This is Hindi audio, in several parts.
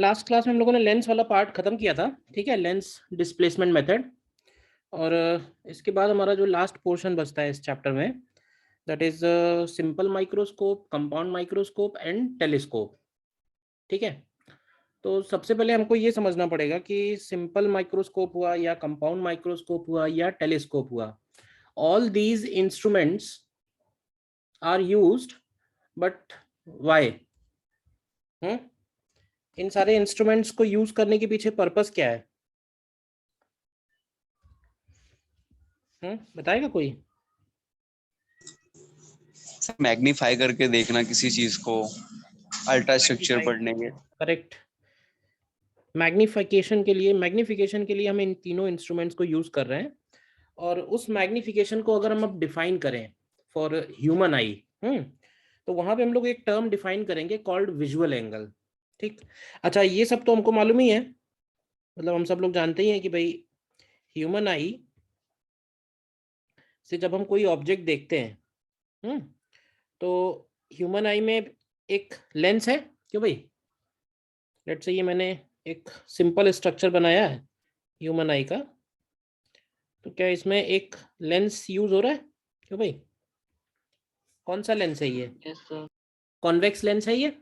लास्ट क्लास में हम लोगों ने लेंस वाला पार्ट खत्म किया था, ठीक है, लेंस डिस्प्लेसमेंट मेथड। और इसके बाद हमारा जो लास्ट पोर्शन बचता है इस चैप्टर में, that is simple microscope, compound microscope and telescope. ठीक है, तो सबसे पहले हमको ये समझना पड़ेगा कि सिंपल माइक्रोस्कोप हुआ या कंपाउंड माइक्रोस्कोप हुआ या टेलीस्कोप हुआ, all these instruments are used, but why? इन सारे इंस्ट्रूमेंट्स को यूज करने के पीछे पर्पस क्या है? बताएगा कोई? मैग्नीफाई करके देखना किसी चीज को, अल्ट्रा स्ट्रक्चर मैग्नीफाई, पढ़ने के। करेक्ट। मैग्निफिकेशन के लिए हम इन तीनों इंस्ट्रूमेंट्स को यूज कर रहे हैं। और उस मैग्निफिकेशन को अगर हम अब डिफाइन करें फॉर ह्यूमन आई, तो वहां पे हम लोग एक टर्म डिफाइन करेंगे कॉल्ड विजुअल एंगल। ठीक। अच्छा, ये सब तो हमको मालूम ही है, मतलब हम सब लोग जानते ही हैं कि भाई ह्यूमन आई से जब हम कोई ऑब्जेक्ट देखते हैं, तो ह्यूमन आई में एक लेंस है, क्यों भाई? लेट्स से ये मैंने एक सिंपल स्ट्रक्चर बनाया है ह्यूमन आई का, तो क्या इसमें एक लेंस यूज हो रहा है? क्यों भाई? कौन सा लेंस है ये? कॉन्वेक्स लेंस है ये।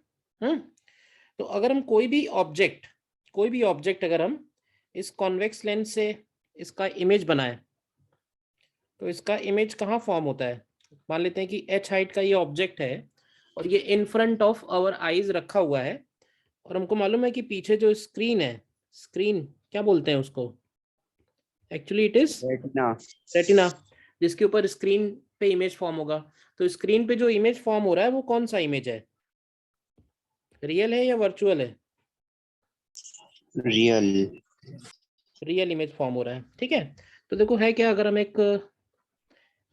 तो अगर हम कोई भी ऑब्जेक्ट अगर हम इस कॉन्वेक्स लेंस से इसका इमेज बनाए, तो इसका इमेज कहाँ फॉर्म होता है? मान लेते हैं कि h हाइट का ये ऑब्जेक्ट है और ये in front of our eyes रखा हुआ है, और हमको मालूम है कि पीछे जो स्क्रीन है, स्क्रीन क्या बोलते हैं उसको? Actually it is retina. Retina, जिसके ऊपर स्क्रीन पे इमेज फॉर्म होगा। तो स्क्रीन पे जो इमेज फॉर्म हो रहा है वो कौन सा इमेज है? रियल है या वर्चुअल है? रियल। रियल इमेज फॉर्म हो रहा है, ठीक है। तो देखो है क्या, अगर हम एक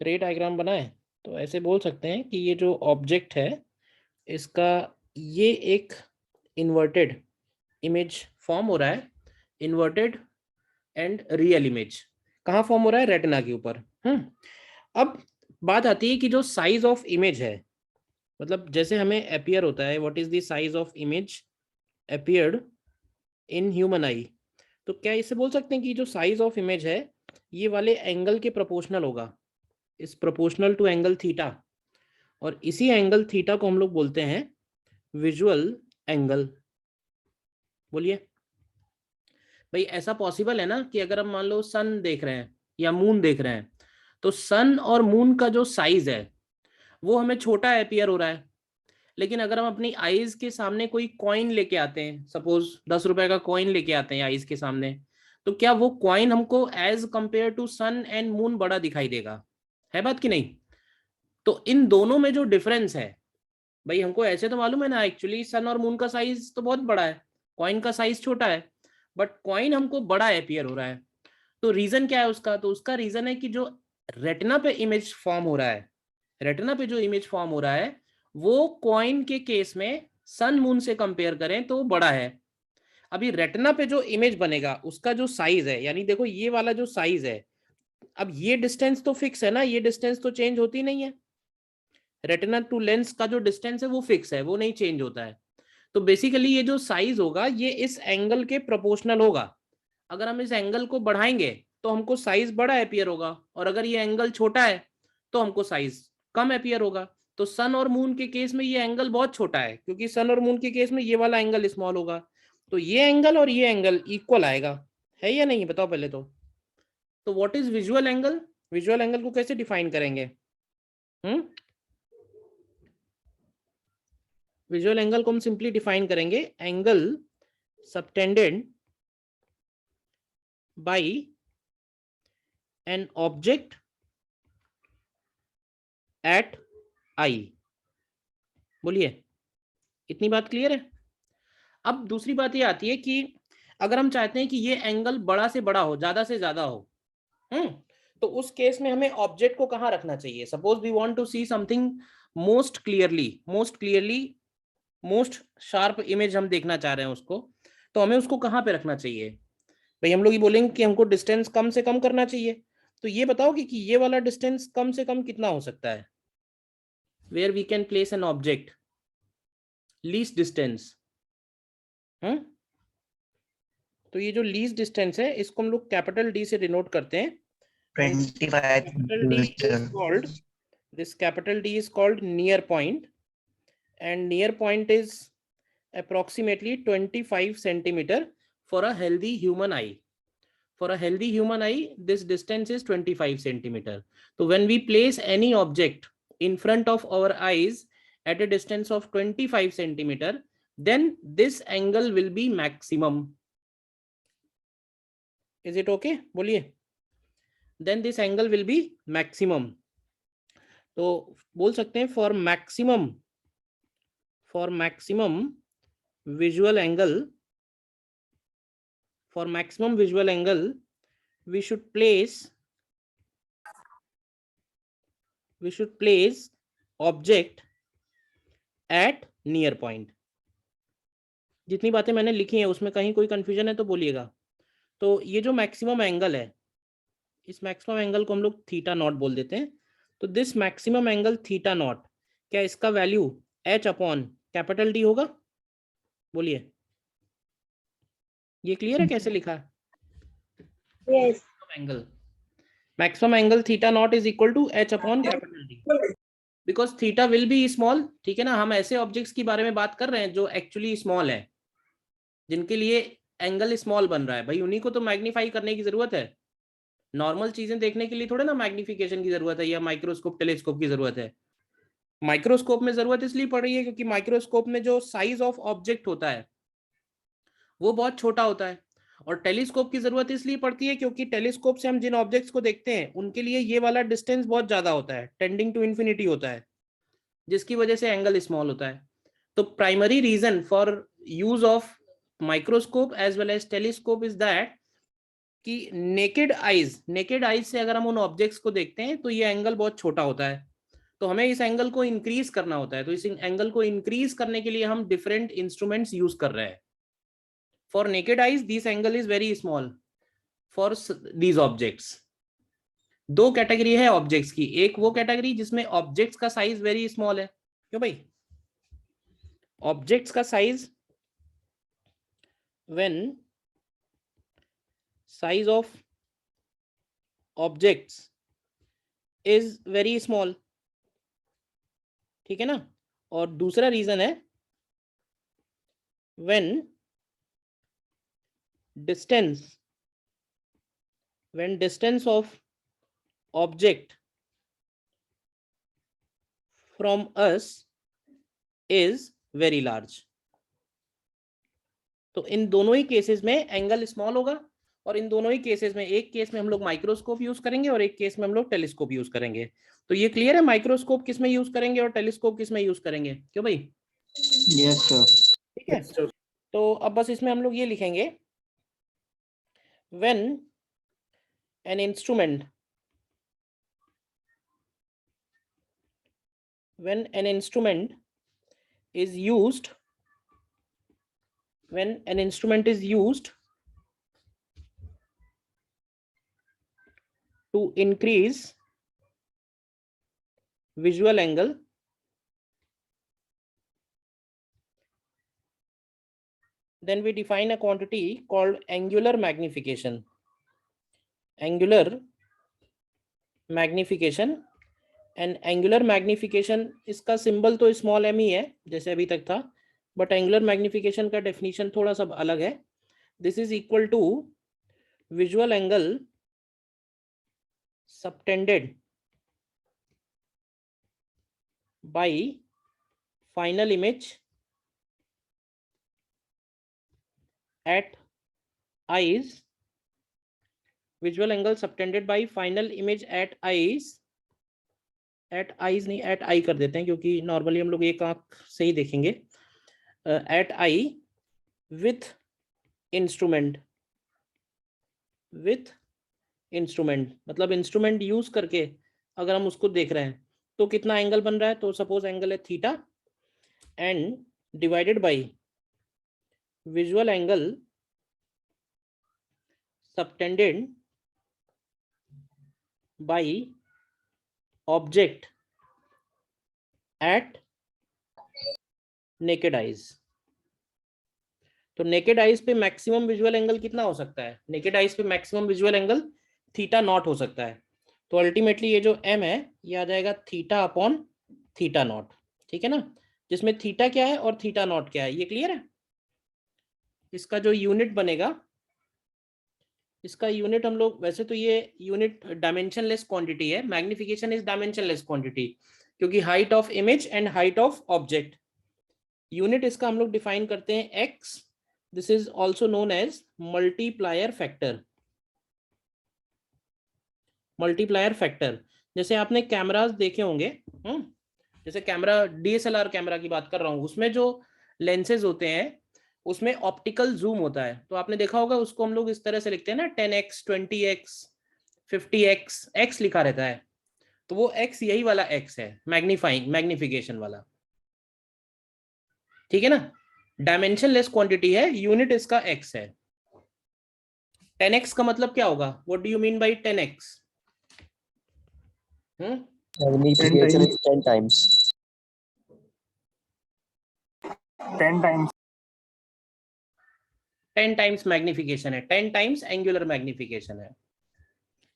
रे डायग्राम बनाए तो ऐसे बोल सकते हैं कि ये जो ऑब्जेक्ट है इसका ये एक इन्वर्टेड इमेज फॉर्म हो रहा है, इन्वर्टेड एंड रियल इमेज कहाँ फॉर्म हो रहा है? रेटिना के ऊपर। अब बात आती है कि जो साइज ऑफ इमेज है, मतलब जैसे हमें अपियर होता है, what is the size of image appeared in human आई, तो क्या इसे बोल सकते हैं कि जो साइज ऑफ इमेज है ये वाले एंगल के प्रोपोर्शनल होगा, इस प्रोपोर्शनल टू एंगल थीटा, और इसी एंगल थीटा को हम लोग बोलते हैं विजुअल एंगल। बोलिए भाई, ऐसा पॉसिबल है ना कि अगर हम मान लो सन देख रहे हैं या मून देख रहे हैं, तो सन और मून का जो साइज है वो हमें छोटा अपीयर हो रहा है, लेकिन अगर हम अपनी आईज के सामने कोई कॉइन लेके आते हैं, सपोज 10 रुपए का कॉइन लेके आते हैं आईज के सामने, तो क्या वो कॉइन हमको as compare to sun and moon बड़ा दिखाई देगा? है बात कि नहीं? तो इन दोनों में जो डिफरेंस है, भाई हमको ऐसे तो मालूम है ना, एक्चुअली सन और मून का साइज तो बहुत बड़ा है, कॉइन का साइज छोटा है, बट कॉइन हमको बड़ा अपीयर हो रहा है। तो रीजन क्या है उसका? तो उसका रीजन है कि जो रेटिना पे इमेज फॉर्म हो रहा है, रेटिना पे जो इमेज फॉर्म हो रहा है वो कॉइन के केस में सन मून से कंपेयर करें तो बड़ा है। अभी रेटिना पे जो इमेज बनेगा उसका जो साइज है, यानी देखो ये वाला जो साइज है, अब ये डिस्टेंस तो फिक्स है ना, ये डिस्टेंस तो चेंज होती नहीं है। रेटिना टू लेंस का जो डिस्टेंस है वो फिक्स है, वो नहीं चेंज होता है। तो बेसिकली ये जो साइज होगा ये इस एंगल के प्रोपोर्शनल होगा। अगर हम इस एंगल को बढ़ाएंगे तो हमको साइज बड़ा अपीयर होगा, और अगर ये एंगल छोटा है तो हमको साइज कम अपीयर होगा। तो सन और मून के केस में ये एंगल बहुत छोटा है, क्योंकि सन और मून के केस में ये वाला एंगल स्मॉल होगा, तो ये एंगल और ये एंगल इक्वल आएगा। है या नहीं, बताओ पहले तो what is visual angle? Visual angle को कैसे डिफाइन करेंगे? विजुअल एंगल को हम सिंपली डिफाइन करेंगे angle subtended by an object at eye. बोलिए, इतनी बात क्लियर है? अब दूसरी बात ये आती है कि अगर हम चाहते हैं कि ये एंगल बड़ा से बड़ा हो, ज्यादा से ज्यादा हो, तो उस केस में हमें ऑब्जेक्ट को कहाँ रखना चाहिए? Suppose we want to see something most clearly most sharp image हम देखना चाह रहे हैं उसको, तो हमें उसको कहाँ पे रखना चाहिए? भाई हम लोग ये बोलेंगे कि हमको डिस्टेंस कम से कम करना चाहिए, तो ये बताओगे कि ये वाला डिस्टेंस कम से कम कितना हो सकता है? Where we can place an object least distance. तो ये जो लीस्ट डिस्टेंस है इसको हम लोग कैपिटल डी से डिनोट करते हैं. 25 capital D is called, this capital D is called near point, and near point is approximately 25 centimeter for a healthy human eye. For a healthy human eye, this distance is 25 centimeter. So when we place any object in front of our eyes at a distance of 25 centimeter, then this angle will be maximum. Is it okay? बोलिए. Then this angle will be maximum. तो बोल सकते हैं for maximum visual angle, we should place object at near point. जितनी बातें मैंने लिखी हैं उसमें कहीं कोई कंफ्यूजन है तो बोलिएगा. तो ये जो मैक्सिमम एंगल है, इस मैक्सिमम एंगल को हम लोग थीटा नॉट बोल देते हैं. तो this maximum angle theta naught, क्या इसका value h upon capital D होगा? बोलिए. ये क्लियर है कैसे लिखा है? Yes. Maximum angle theta naught is equal to h upon capital D, because theta will be small. ठीक है ना, हम ऐसे ऑब्जेक्ट्स के बारे में बात कर रहे हैं जो एक्चुअली स्मॉल है, जिनके लिए एंगल स्मॉल बन रहा है. भाई उन्हीं को तो मैग्नीफाई करने की जरूरत है. नॉर्मल चीजें देखने के लिए थोड़े ना मैग्निफिकेशन की जरूरत है या माइक्रोस्कोप टेलीस्कोप की जरूरत है. माइक्रोस्कोप में जरूरत इसलिए पड़ रही है क्योंकि माइक्रोस्कोप में जो साइज ऑफ ऑब्जेक्ट होता है वो बहुत छोटा होता है, और टेलीस्कोप की जरूरत इसलिए पड़ती है क्योंकि टेलीस्कोप से हम जिन ऑब्जेक्ट्स को देखते हैं उनके लिए ये वाला डिस्टेंस बहुत ज्यादा होता है, टेंडिंग टू इन्फिनिटी होता है, जिसकी वजह से एंगल स्मॉल होता है. तो primary reason for use of microscope as well as telescope is that कि नेकेड आइज से अगर हम उन ऑब्जेक्ट्स को देखते हैं तो ये एंगल बहुत छोटा होता है, तो हमें इस एंगल को इंक्रीज करना होता है. तो इस एंगल को इंक्रीज करने के लिए हम डिफरेंट इंस्ट्रूमेंट्स यूज कर रहे हैं. For naked eyes this angle is very small for these objects. दो कैटेगरी है ऑब्जेक्ट्स की, एक वो कैटेगरी जिसमें ऑब्जेक्ट्स का साइज वेरी स्मॉल है. क्यों भाई? ऑब्जेक्ट्स का size, when size of objects is very small. ठीक है ना. और दूसरा रीजन है when distance of object from us is very large. तो इन दोनों ही केसेस में एंगल स्मॉल होगा, और इन दोनों ही केसेस में, एक केस में हम लोग माइक्रोस्कोप यूज करेंगे और एक केस में हम लोग टेलीस्कोप यूज करेंगे. तो ये क्लियर है माइक्रोस्कोप किस में यूज करेंगे और टेलीस्कोप किस में यूज करेंगे? क्यों भाई? Yes sir. ठीक है. तो अब बस इसमें हम लोग ये लिखेंगे, when an instrument is used to increase visual angle, then we define a quantity called angular magnification. And angular magnification, इसका सिंबल तो स्मॉल m ही है जैसे अभी तक था, बट एंगुलर मैग्निफिकेशन का डेफिनेशन थोड़ा सा अलग है. This is equal to visual angle subtended by final image at eyes. visual angle subtended by final image at eyes नहीं, at eye कर देते हैं क्योंकि नॉर्मली हम लोग एक आंख से ही देखेंगे. at eye with instrument मतलब इंस्ट्रूमेंट यूज करके अगर हम उसको देख रहे हैं तो कितना एंगल बन रहा है. तो सपोज एंगल है theta, and divided by visual angle subtended by object at naked eyes. तो नेकेड आइज पे मैक्सिमम विजुअल एंगल कितना हो सकता है? नेकेड आइज पे maximum visual angle theta not हो सकता है। तो अल्टीमेटली ये जो m है ये आ जाएगा थीटा अपॉन थीटा नॉट, ठीक है ना, जिसमें थीटा क्या है और थीटा नॉट क्या है, ये क्लियर है। इसका जो यूनिट बनेगा, इसका यूनिट हम लोग, वैसे तो ये यूनिट डायमेंशनलेस क्वांटिटी है, मैग्निफिकेशन इज डायमेंशनलेस क्वांटिटी, क्योंकि height of image and height of object. Unit इसका हम लोग डिफाइन करते हैं x, this is also known as multiplier factor. Multiplier factor, जैसे आपने कैमरास देखे होंगे, जैसे कैमरा, DSLR कैमरा की बात कर रहा हूँ, उसमें जो लेंसेज होते हैं उसमें ऑप्टिकल जूम होता है, तो आपने देखा होगा उसको हम लोग इस तरह से लिखते हैं ना, 10x 20x 50x, x लिखा रहता है, तो वो x यही वाला x है, मैग्निफिकेशन वाला, ठीक है ना। डायमेंशनलेस क्वांटिटी है, यूनिट इसका x है। 10x का मतलब क्या होगा? What do you mean by 10x? Magnification is 10 times. 10 times. 10 times magnification है, 10 टाइम्स एंगुलर मैग्निफिकेशन है।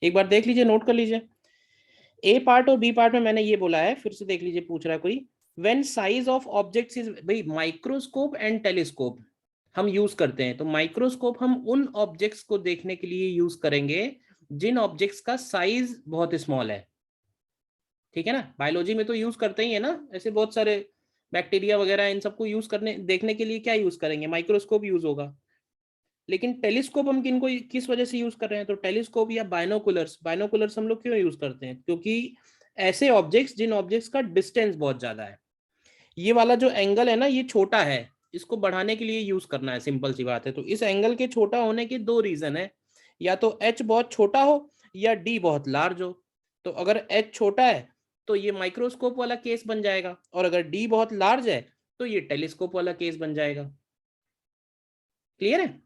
एक बार देख लीजिए, नोट कर लीजिए। ए पार्ट और बी पार्ट में मैंने ये बोला है, फिर से देख लीजिए, पूछ रहा है कोई, when size of objects is, भाई माइक्रोस्कोप एंड टेलीस्कोप हम यूज करते हैं, तो माइक्रोस्कोप हम उन ऑब्जेक्ट्स को देखने के लिए यूज करेंगे जिन ऑब्जेक्ट्स का साइज बहुत स्मॉल है, ठीक है ना। बायोलॉजी में तो यूज करते ही है ना, ऐसे बहुत सारे बैक्टीरिया वगैरह, इन सबको यूज करने, देखने के लिए क्या यूज करेंगे? माइक्रोस्कोप यूज होगा। लेकिन टेलीस्कोप हम किस वजह से यूज कर रहे हैं? तो टेलीस्कोप या बाइनोकुलर्स हम लोग क्यों यूज करते हैं? क्योंकि ऐसे ऑब्जेक्ट्स जिन ऑब्जेक्ट्स का डिस्टेंस बहुत ज्यादा है, ये वाला जो एंगल है ना ये छोटा है, इसको बढ़ाने के लिए यूज करना है, सिंपल सी बात है। तो इस एंगल के छोटा होने के दो रीजन है, या तो h बहुत छोटा हो या d बहुत लार्ज हो। तो अगर h छोटा है तो ये माइक्रोस्कोप वाला केस बन जाएगा, और अगर d बहुत लार्ज है तो ये टेलीस्कोप वाला केस बन जाएगा। क्लियर है?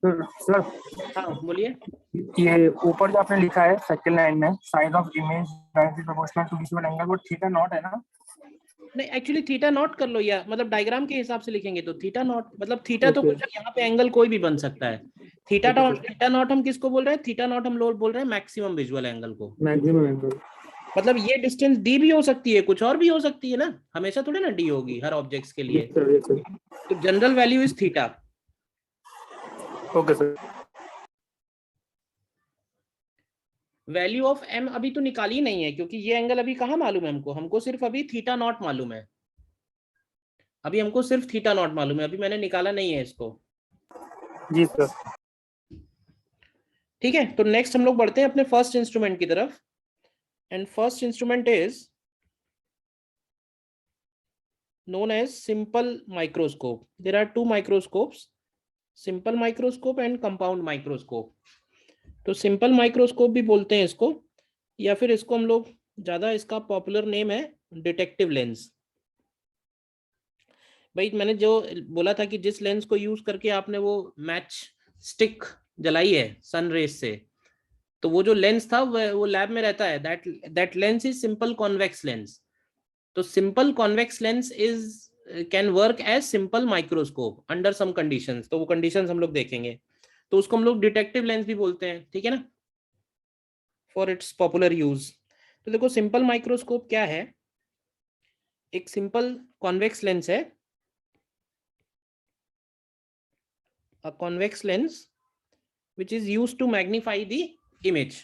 सर हाँ बोलिए। ये ऊपर जो आपने लिखा है सेकंड लाइन में, size of image directly proportional to visual angle, वो थीटा नॉट है ना? नहीं, एक्चुअली थीटा नॉट कर लो, या मतलब डायग्राम के हिसाब से लिखेंगे तो थीटा नॉट, मतलब थीटा तो कुछ यहाँ पे एंगल कोई भी बन सकता है। थीटा नॉट हम किसको बोल रहे हैं? थीटा नॉट हम लोग बोल रहे हैं मैक्सिमम विजुअल एंगल को। मैक्सिमम एंगल मतलब ये डिस्टेंस डी भी हो सकती है, कुछ और भी हो सकती है ना, हमेशा थोड़ी ना डी होगी हर ऑब्जेक्ट्स के लिए। तो general value is theta. Okay sir. Value of M अभी तो निकाली नहीं है, क्योंकि ये एंगल अभी कहाँ मालूम है हमको सिर्फ अभी थीटा नॉट मालूम है, अभी हमको सिर्फ थीटा नॉट मालूम है, अभी मैंने निकाला नहीं है इसको। जी सर। ठीक है, तो नेक्स्ट हम लोग बढ़ते हैं अपने फर्स्ट इंस्ट्रूमेंट की तरफ, and first instrument is known as simple microscope. There are two microscopes, simple microscope and compound microscope. तो सिंपल माइक्रोस्कोप भी बोलते हैं इसको, या फिर इसको हम लोग ज्यादा, इसका पॉपुलर नेम है डिटेक्टिव लेंस। भाई मैंने जो बोला था कि जिस लेंस को यूज करके आपने वो मैच स्टिक जलाई है सन रेस से, तो वो जो लेंस था वो लैब में रहता है, that lens is simple convex lens. तो simple convex lens is can work as simple microscope under some conditions, तो वो कंडीशंस हम लोग देखेंगे, तो उसको हम लोग डिटेक्टिव लेंस भी बोलते हैं, ठीक है ना, फॉर इट्स पॉपुलर यूज। तो देखो सिंपल माइक्रोस्कोप क्या है, एक सिंपल कॉन्वेक्स लेंस है, a convex lens which is used to magnify the image.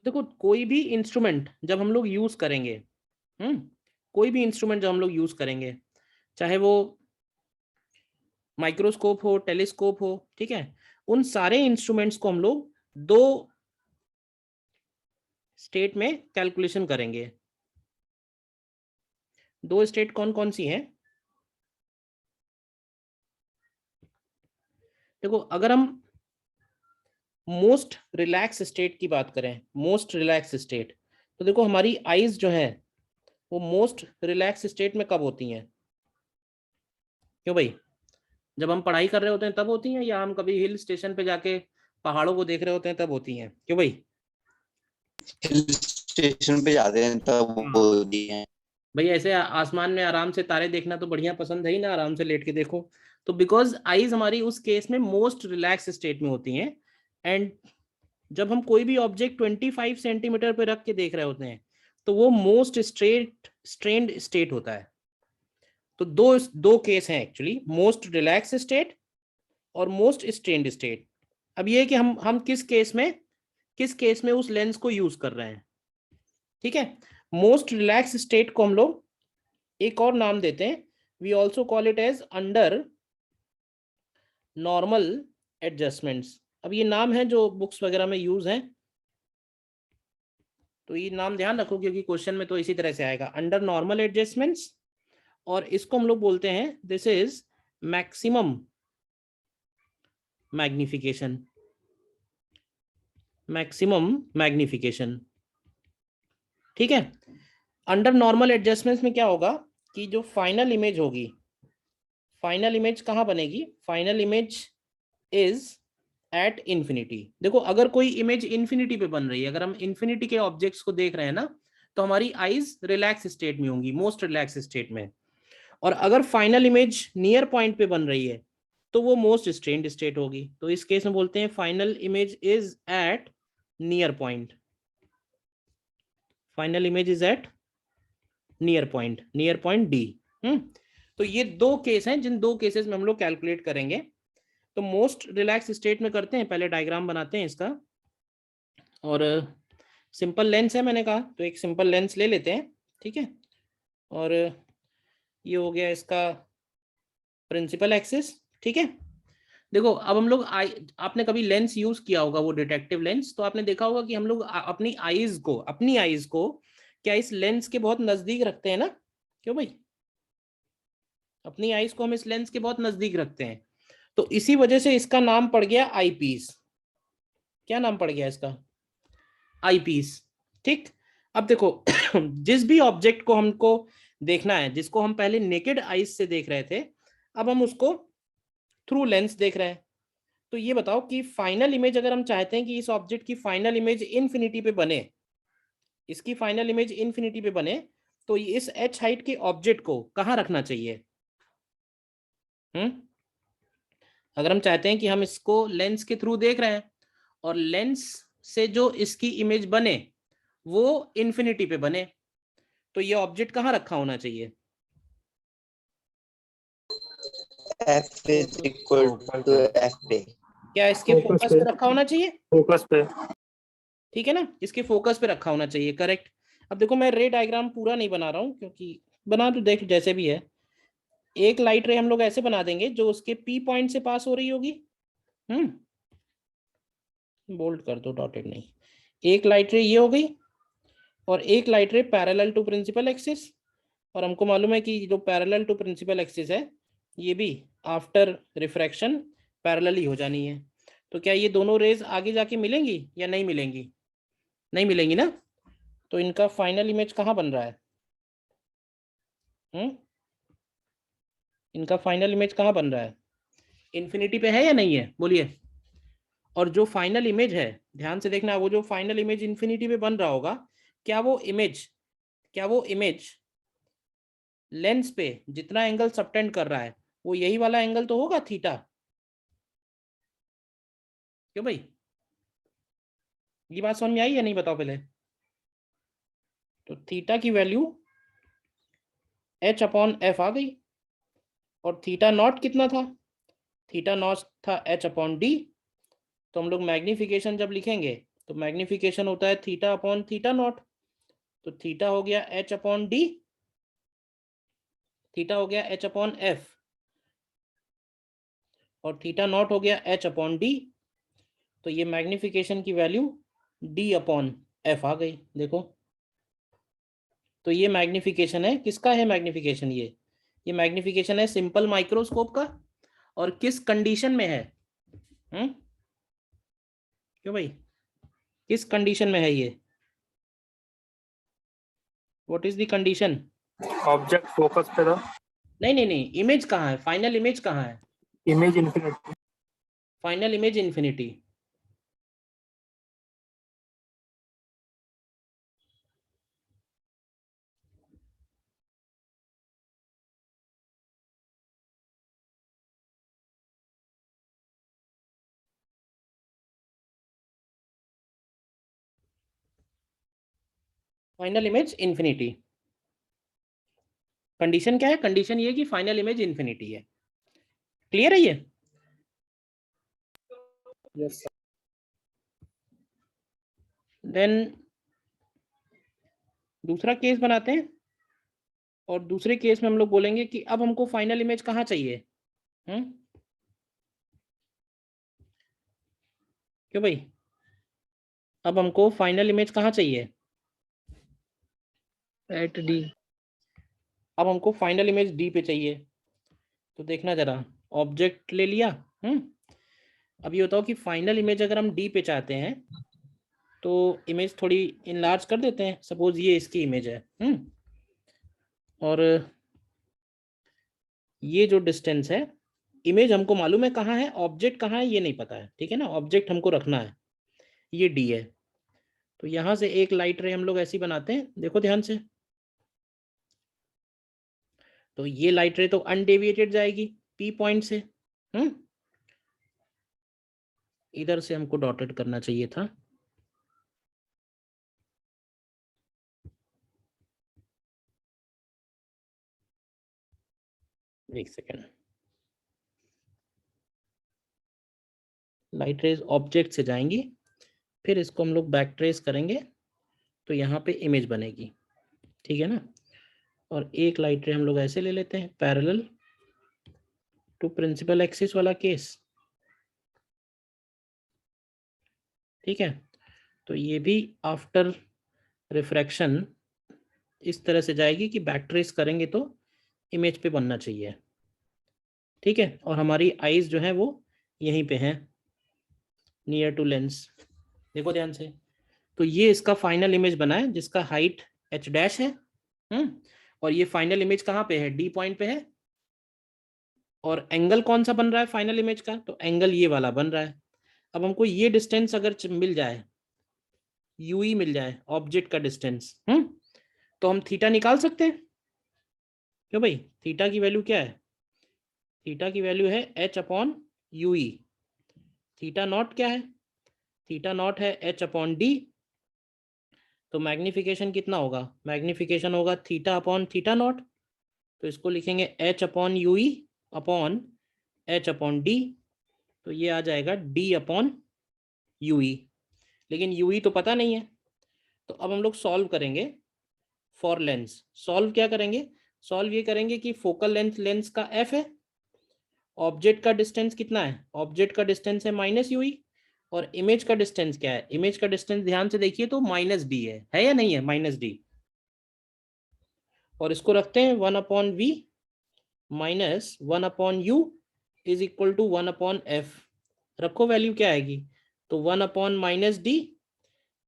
देखो कोई भी इंस्ट्रूमेंट जब हम लोग यूज करेंगे, कोई भी इंस्ट्रूमेंट जब हम लोग यूज करेंगे, चाहे वो माइक्रोस्कोप हो, टेलीस्कोप हो, ठीक है, उन सारे इंस्ट्रूमेंट्स को हम लोग दो स्टेट में कैलकुलेशन करेंगे। दो स्टेट कौन कौन सी हैं? देखो अगर हम मोस्ट रिलैक्स स्टेट की बात करें, मोस्ट रिलैक्स स्टेट, तो देखो हमारी आईज जो है वो मोस्ट रिलैक्स स्टेट में कब होती हैं? क्यों भाई, जब हम पढ़ाई कर रहे होते हैं तब होती हैं, या हम कभी हिल स्टेशन पे जाके पहाड़ों को देख रहे होते हैं तब होती हैं? क्यों भाई? हिल स्टेशन पे जाते हैं तब होती है। भाई ऐसे आसमान में आराम से तारे देखना तो बढ़िया पसंद है ही ना, आराम से लेट के देखो। तो बिकॉज आईज हमारी उस केस में मोस्ट रिलैक्स स्टेट में होती हैं, एंड जब हम कोई भी ऑब्जेक्ट 25 सेंटीमीटर पे रख के देख रहे होते हैं तो वो मोस्ट स्ट्रेन्ड स्टेट होता है। तो दो दो केस हैं एक्चुअली, मोस्ट रिलैक्स स्टेट और मोस्ट स्ट्रेन्ड स्टेट। अब ये है कि हम किस केस में उस लेंस को यूज कर रहे हैं, ठीक है। मोस्ट रिलैक्स स्टेट को हम लोग एक और नाम देते हैं, we also call it as under normal adjustments. अब ये नाम है जो बुक्स वगैरह में यूज हैं, तो ये नाम ध्यान रखो क्योंकि क्वेश्चन में तो इसी तरह से आएगा, अंडर नॉर्मल एडजस्टमेंट्स। और इसको हम लोग बोलते हैं this is maximum magnification, maximum magnification, ठीक है। अंडर नॉर्मल एडजस्टमेंट्स में क्या होगा कि जो फाइनल इमेज होगी, फाइनल इमेज कहाँ बनेगी? Final image is at infinity. देखो अगर कोई इमेज इंफिनिटी पे बन रही है, अगर हम इंफिनिटी के ऑब्जेक्ट्स को देख रहे हैं ना, तो हमारी आईज रिलैक्स स्टेट में होंगी, मोस्ट रिलैक्स स्टेट में। और अगर फाइनल इमेज नियर पॉइंट पे बन रही है तो वो मोस्ट स्ट्रेन्ड स्टेट होगी। तो इस केस में बोलते हैं final image is at near point, final image is at near point D. तो ये दो केस हैं जिन दो केसेस में हम लोग कैलकुलेट करेंगे। तो मोस्ट रिलैक्स स्टेट में करते हैं, पहले डायग्राम बनाते हैं इसका। और सिंपल लेंस है मैंने कहा, तो एक सिंपल लेंस ले लेते हैं, ठीक है। और ये हो गया इसका प्रिंसिपल एक्सिस, ठीक है। देखो अब हम लोग आपने कभी लेंस यूज किया होगा, वो डिटेक्टिव लेंस, तो आपने देखा होगा कि हम लोग अपनी आईज को क्या इस लेंस के बहुत नजदीक रखते हैं ना? क्यों भाई, अपनी आईज को हम इस लेंस के बहुत नजदीक रखते हैं, तो इसी वजह से इसका नाम पड़ गया आईपीस। क्या नाम पड़ गया इसका? आईपीस, ठीक। अब देखो जिस भी ऑब्जेक्ट को हमको देखना है, जिसको हम पहले नेकेड आईज से देख रहे थे, अब हम उसको थ्रू लेंस देख रहे हैं। तो ये बताओ कि फाइनल इमेज अगर हम चाहते हैं कि इस ऑब्जेक्ट की फाइनल इमेज इन्फिनिटी पे बने, इसकी फाइनल इमेज इन्फिनिटी पे बने, तो इस h हाइट के ऑब्जेक्ट को कहाँ रखना चाहिए? अगर हम चाहते हैं कि हम इसको लेंस के थ्रू देख रहे हैं और लेंस से जो इसकी इमेज बने वो इन्फिनिटी पे बने, तो ये ऑब्जेक्ट कहाँ रखा होना चाहिए? F is equal to F पे। क्या इसके फोकस पे रखा होना चाहिए? फोकस पे, ठीक है ना, इसके फोकस पे रखा होना चाहिए, करेक्ट। अब देखो मैं रे डायग्राम पूरा नहीं बना रहा हूँ क्योंकि बना तो देख जैसे भी है। एक लाइट रे हम लोग ऐसे बना देंगे जो उसके पी पॉइंट से पास हो रही होगी, बोल्ड कर दो, डॉटेड नहीं। एक लाइट रे ये हो गई और एक light ray parallel to principal axis, और हमको मालूम है कि जो पैरेलल टू प्रिंसिपल एक्सिस है ये भी आफ्टर रिफ्रैक्शन पैरेलल ही हो जानी है। तो क्या ये दोनों रेज आगे जाके मिलेंगी या नहीं मिलेंगी? नहीं मिलेंगी ना। तो इनका फाइनल इमेज कहाँ बन रहा है? इनका फाइनल इमेज कहाँ बन रहा है? इन्फिनिटी पे है या नहीं है? बोलिए। और जो फाइनल इमेज है, ध्यान से देखना, वो जो फाइनल इमेज इन्फिनिटी पे बन रहा होगा, क्या वो इमेज लेंस पे जितना एंगल सबटेंड कर रहा है वो यही वाला एंगल तो होगा, थीटा। क्यों भाई? ये बात समझ में आई या नहीं, बताओ पहले। तो थीटा की वैल्यू h/f आ गई, और थीटा नॉट कितना था, थीटा नॉट था h/d। तो हम लोग मैग्निफिकेशन जब लिखेंगे तो मैग्निफिकेशन होता है थीटा नॉट। तो थीटा हो गया h/d, थीटा हो गया h/f, और थीटा नॉट हो गया h/d। तो ये मैग्निफिकेशन की वैल्यू d/f आ गई, देखो। तो ये मैग्निफिकेशन है, किसका है मैग्निफिकेशन, ये मैग्निफिकेशन है सिंपल माइक्रोस्कोप का। और किस कंडीशन में है, क्यों भाई, किस कंडीशन में है ये, what is the condition? Object focus पे था, नहीं नहीं नहीं, इमेज कहाँ है, फाइनल इमेज कहाँ है, image infinity. Final image infinity. Final image infinity, condition क्या है, कंडीशन ये कि फाइनल इमेज इन्फिनिटी है। क्लियर है ये? Yes sir. देन दूसरा केस बनाते हैं, और दूसरे केस में हम लोग बोलेंगे कि अब हमको फाइनल इमेज कहाँ चाहिए। क्यों भाई, अब हमको फाइनल इमेज कहाँ चाहिए, At D. अब हमको फाइनल इमेज डी पे चाहिए। तो देखना जरा, ऑब्जेक्ट ले लिया। अब ये बताओ कि फाइनल इमेज अगर हम डी पे चाहते हैं तो इमेज थोड़ी इनलार्ज कर देते हैं, सपोज ये इसकी इमेज है। और ये जो डिस्टेंस है, इमेज हमको मालूम है कहाँ है, ऑब्जेक्ट कहाँ है ये नहीं पता है, ठीक है ना, ऑब्जेक्ट हमको रखना है, ये डी है। तो यहाँ से एक लाइट रे हम लोग ऐसी बनाते हैं, देखो ध्यान से। तो ये लाइट रे तो अनडेविएटेड जाएगी पी पॉइंट से। इधर से हमको डॉटेड करना चाहिए था। एक सेकेंड, लाइट रेज ऑब्जेक्ट से जाएंगी, फिर इसको हम लोग बैक ट्रेस करेंगे, तो यहाँ पे इमेज बनेगी, ठीक है ना। और एक लाइट रे हम लोग ऐसे ले लेते हैं, पैरेलल टू प्रिंसिपल एक्सिस वाला केस, ठीक है। तो ये भी आफ्टर रिफ्रैक्शन इस तरह से जाएगी कि बैक ट्रेस करेंगे तो इमेज पे बनना चाहिए, ठीक है। और हमारी आईज जो है वो यहीं पे हैं, नियर टू लेंस, देखो ध्यान से। तो ये इसका फाइनल इमेज बना है जिसका हाइट h डैश है। और ये फाइनल इमेज कहाँ पे है, डी पॉइंट पे है। और एंगल कौन सा बन रहा है फाइनल इमेज का, तो एंगल ये वाला बन रहा है। अब हमको ये डिस्टेंस अगर मिल जाए, यूई मिल जाए, ऑब्जेक्ट का डिस्टेंस, तो हम थीटा निकाल सकते हैं। क्यों भाई, थीटा की वैल्यू क्या है, थीटा की वैल्यू है h/ui। थीटा नॉट क्या है, थीटा नॉट है h/d। तो मैग्निफिकेशन कितना होगा, मैग्निफिकेशन होगा थीटा नॉट। तो इसको लिखेंगे h/ui अपॉन h/d। तो ये आ जाएगा d/ui। लेकिन ui तो पता नहीं है, तो अब हम लोग सॉल्व करेंगे फॉर लेंस। सॉल्व क्या करेंगे, सॉल्व ये करेंगे कि फोकल लेंथ लेंस का f है, ऑब्जेक्ट का डिस्टेंस कितना है, ऑब्जेक्ट का डिस्टेंस है -ui, और इमेज का डिस्टेंस क्या है, इमेज का डिस्टेंस ध्यान से देखिए तो -d है या नहीं है, -d। और इसको रखते हैं 1/v minus 1/u is equal to 1/f। रखो वैल्यू क्या आएगी, तो 1/-d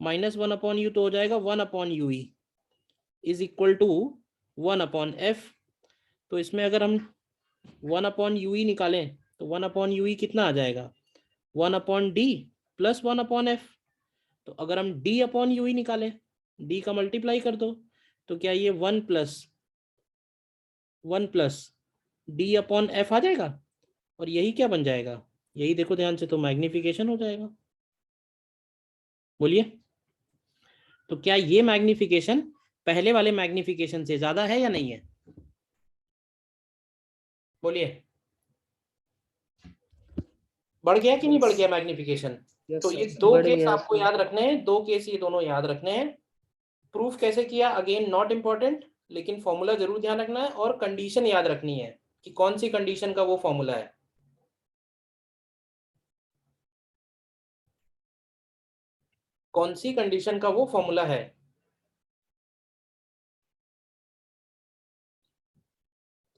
माइनस 1/u तो हो जाएगा 1/ue is equal to 1/f। तो इसमें अगर हम 1/ue निकालें तो 1/ue कितना आ जाएगा, 1/d प्लस 1/f। तो अगर हम d/ue निकालें, d का मल्टीप्लाई कर दो, तो क्या ये 1 प्लस d/f आ जाएगा। और यही क्या बन जाएगा, यही देखो ध्यान से, तो मैग्निफिकेशन हो जाएगा। बोलिए। तो क्या ये मैग्निफिकेशन पहले वाले मैग्निफिकेशन से ज्यादा है या नहीं है? बोलिए। बढ़ गया कि नहीं बढ़ गया मैग्निफिकेशन? तो ये दो बढ़ केस गया आपको sir। याद रखने हैं, दो केस ये दोनों याद रखने हैं। प्रूफ कैसे किया अगेन नॉट इम्पॉर्टेंट, लेकिन फॉर्मूला जरूर ध्यान रखना है और कंडीशन याद रखनी है कि कौन सी कंडीशन का वो फॉर्मूला है। कौन सी कंडीशन का वो फॉर्मूला है।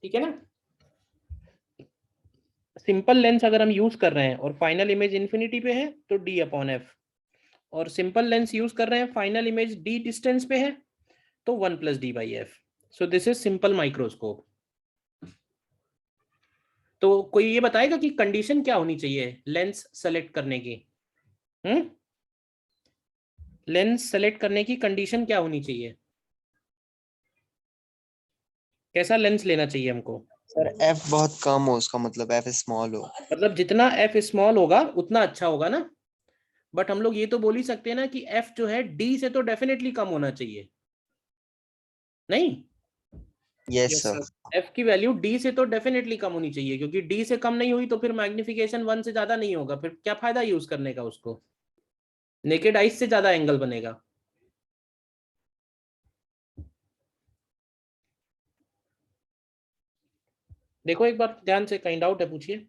ठीक है ना। सिंपल लेंस अगर हम यूज कर रहे हैं और फाइनल इमेज इन्फिनिटी पे है तो d/f, और सिंपल लेंस यूज कर रहे हैं फाइनल इमेज d डिस्टेंस पे है तो 1 + d/f। So this is simple microscope. तो कोई ये बताएगा कि कंडीशन क्या होनी चाहिए लेंस सेलेक्ट करने की? लेंस सेलेक्ट करने की कंडीशन क्या होनी चाहिए? कैसा लेंस लेना चाहिए हमको? सर f बहुत कम हो, उसका मतलब f स्मॉल हो। मतलब जितना f स्मॉल होगा उतना अच्छा होगा ना। बट हम लोग ये तो बोल ही सकते हैं ना कि f जो है d से तो डेफिनेटली कम होना चाहिए, नहीं? Yes sir. f की वैल्यू d से तो डेफिनेटली कम होनी चाहिए, क्योंकि d से कम नहीं हुई तो फिर मैग्निफिकेशन 1 से ज्यादा नहीं होगा, फिर क्या फायदा यूज करने का उसको। नेकेड आइज से ज्यादा एंगल बनेगा। देखो एक बार ध्यान से, कहीं डाउट है पूछिए।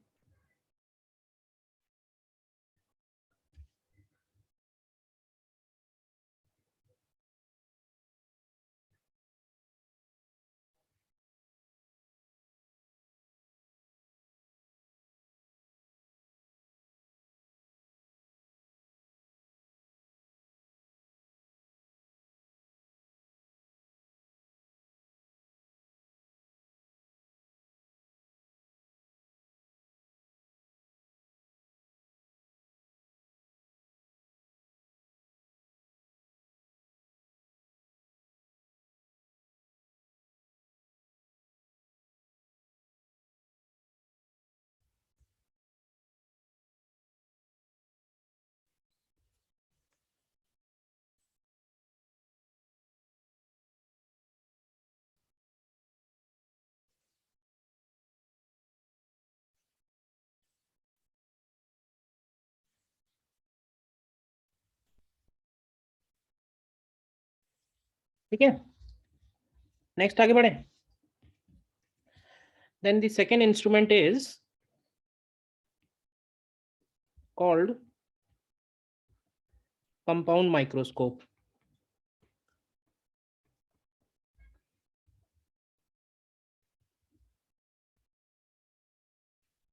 ठीक है, नेक्स्ट आगे बढ़े। Then the second instrument is called compound microscope.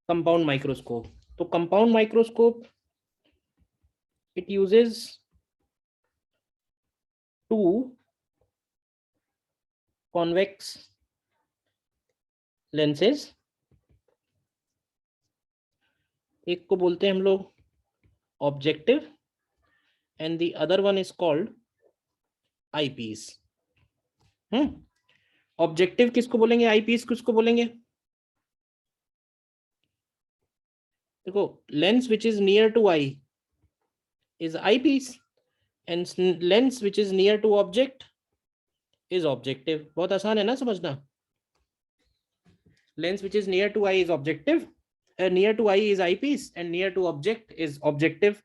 Compound microscope. तो compound microscope, it uses two convex lenses. एक को बोलते हैं हम लोग objective and the other one is called eyepiece. Objective किसको बोलेंगे, आईपीस किसको बोलेंगे? देखो, lens which is near to eye is eyepiece and lens which is near to object is objective. बहुत आसान है ना समझना। Lens which is near to eye is objective, near to eye is eyepiece and near to object is objective.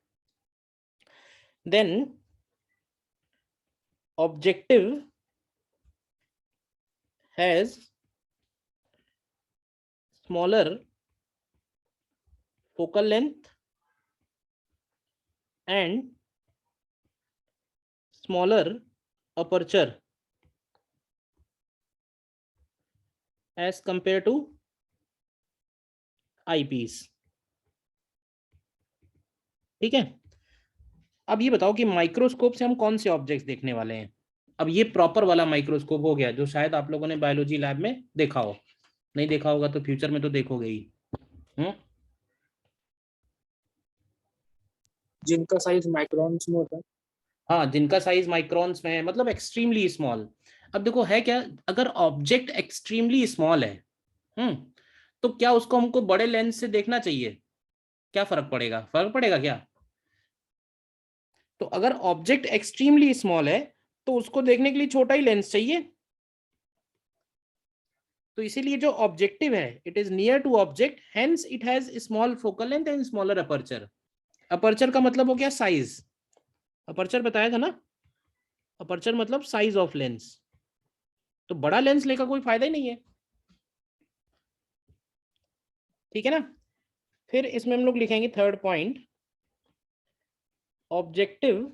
Then objective has smaller focal length and smaller aperture as compared to eyepiece. ठीक है। अब ये बताओ कि माइक्रोस्कोप से हम कौन से ऑब्जेक्ट्स देखने वाले हैं। अब ये प्रॉपर वाला माइक्रोस्कोप हो गया जो शायद आप लोगों ने बायोलॉजी लैब में देखा हो, नहीं देखा होगा तो फ्यूचर में तो देखोगे ही। जिनका साइज माइक्रोन्स में होता है। हाँ, जिनका साइज माइक्रोन्स में है, मतलब एक्सट्रीमली स्मॉल। अब देखो है क्या, अगर ऑब्जेक्ट एक्सट्रीमली स्मॉल है तो क्या उसको हमको बड़े लेंस से देखना चाहिए? क्या फर्क पड़ेगा, फर्क पड़ेगा क्या? तो अगर ऑब्जेक्ट एक्सट्रीमली स्मॉल है तो उसको देखने के लिए छोटा ही लेंस चाहिए। तो इसीलिए जो ऑब्जेक्टिव है it is near to object, hence it has small focal length and smaller aperture. Aperture का मतलब हो गया साइज, अपर्चर बताया था ना, अपर्चर मतलब साइज ऑफ लेंस। तो बड़ा लेंस लेकर कोई फायदा ही नहीं है, ठीक है ना। फिर इसमें हम लोग लिखेंगे third point, objective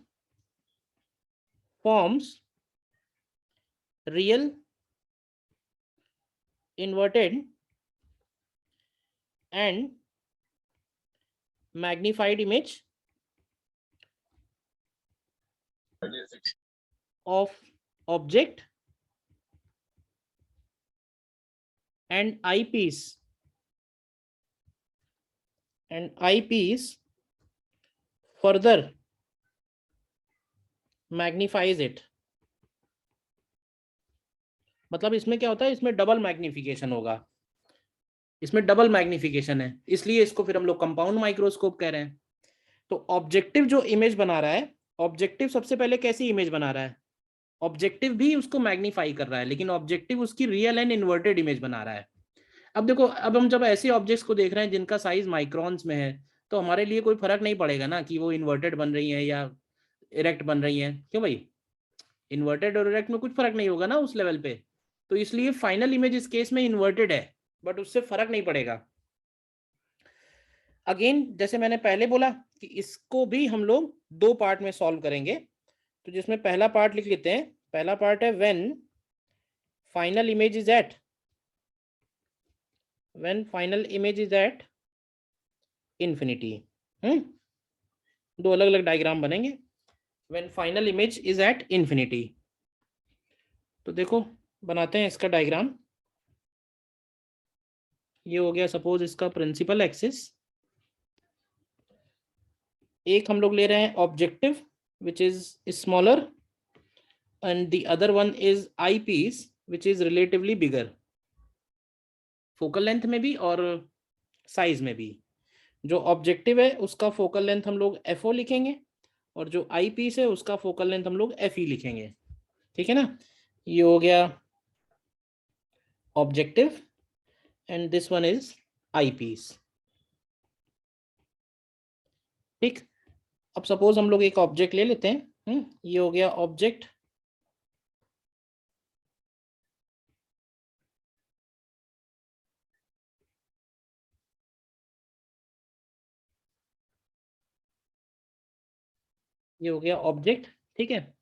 forms real inverted and magnified image of object and eyepiece further magnifies it। मतलब इसमें क्या होता है, इसमें डबल मैग्निफिकेशन होगा, इसमें डबल मैग्निफिकेशन है, इसलिए इसको फिर हम लोग कंपाउंड माइक्रोस्कोप कह रहे हैं। तो ऑब्जेक्टिव जो इमेज बना रहा है, ऑब्जेक्टिव सबसे पहले कैसी इमेज बना रहा है, ऑब्जेक्टिव भी उसको मैग्नीफाई कर रहा है, लेकिन ऑब्जेक्टिव उसकी रियल एंड इन्वर्टेड इमेज बना रहा है। अब देखो, अब हम जब ऐसे ऑब्जेक्ट्स को देख रहे हैं जिनका साइज माइक्रोन्स में है, तो हमारे लिए कोई फर्क नहीं पड़ेगा ना कि वो इन्वर्टेड बन रही है या इरेक्ट बन रही है, क्यों भाई, इन्वर्टेड और इरेक्ट में कुछ फर्क नहीं होगा ना उस लेवल पे। तो इसलिए फाइनल इमेज इस केस में इन्वर्टेड है, बट उससे फर्क नहीं पड़ेगा। अगेन जैसे मैंने पहले बोला कि इसको भी हम लोग दो पार्ट में सॉल्व करेंगे, तो जिसमें पहला पार्ट लिख लेते हैं, पहला पार्ट है when final image is at, when final image is at infinity. दो अलग अलग डायग्राम बनेंगे, when final image is at infinity. तो देखो बनाते हैं इसका डायग्राम। ये हो गया सपोज इसका प्रिंसिपल एक्सिस, एक हम लोग ले रहे हैं objective which is smaller and the other one is eyepiece which is relatively bigger, focal length में भी और साइज में भी। जो ऑब्जेक्टिव है उसका फोकल लेंथ हम लोग FO लिखेंगे और जो आई पीस है उसका फोकल लेंथ हम लोग FE लिखेंगे, ठीक है ना। ये हो गया objective and this one is eyepiece, ठीक। अब सपोज हम लोग एक ऑब्जेक्ट ले लेते हैं, ये हो गया ऑब्जेक्ट, ये हो गया ऑब्जेक्ट, ठीक है।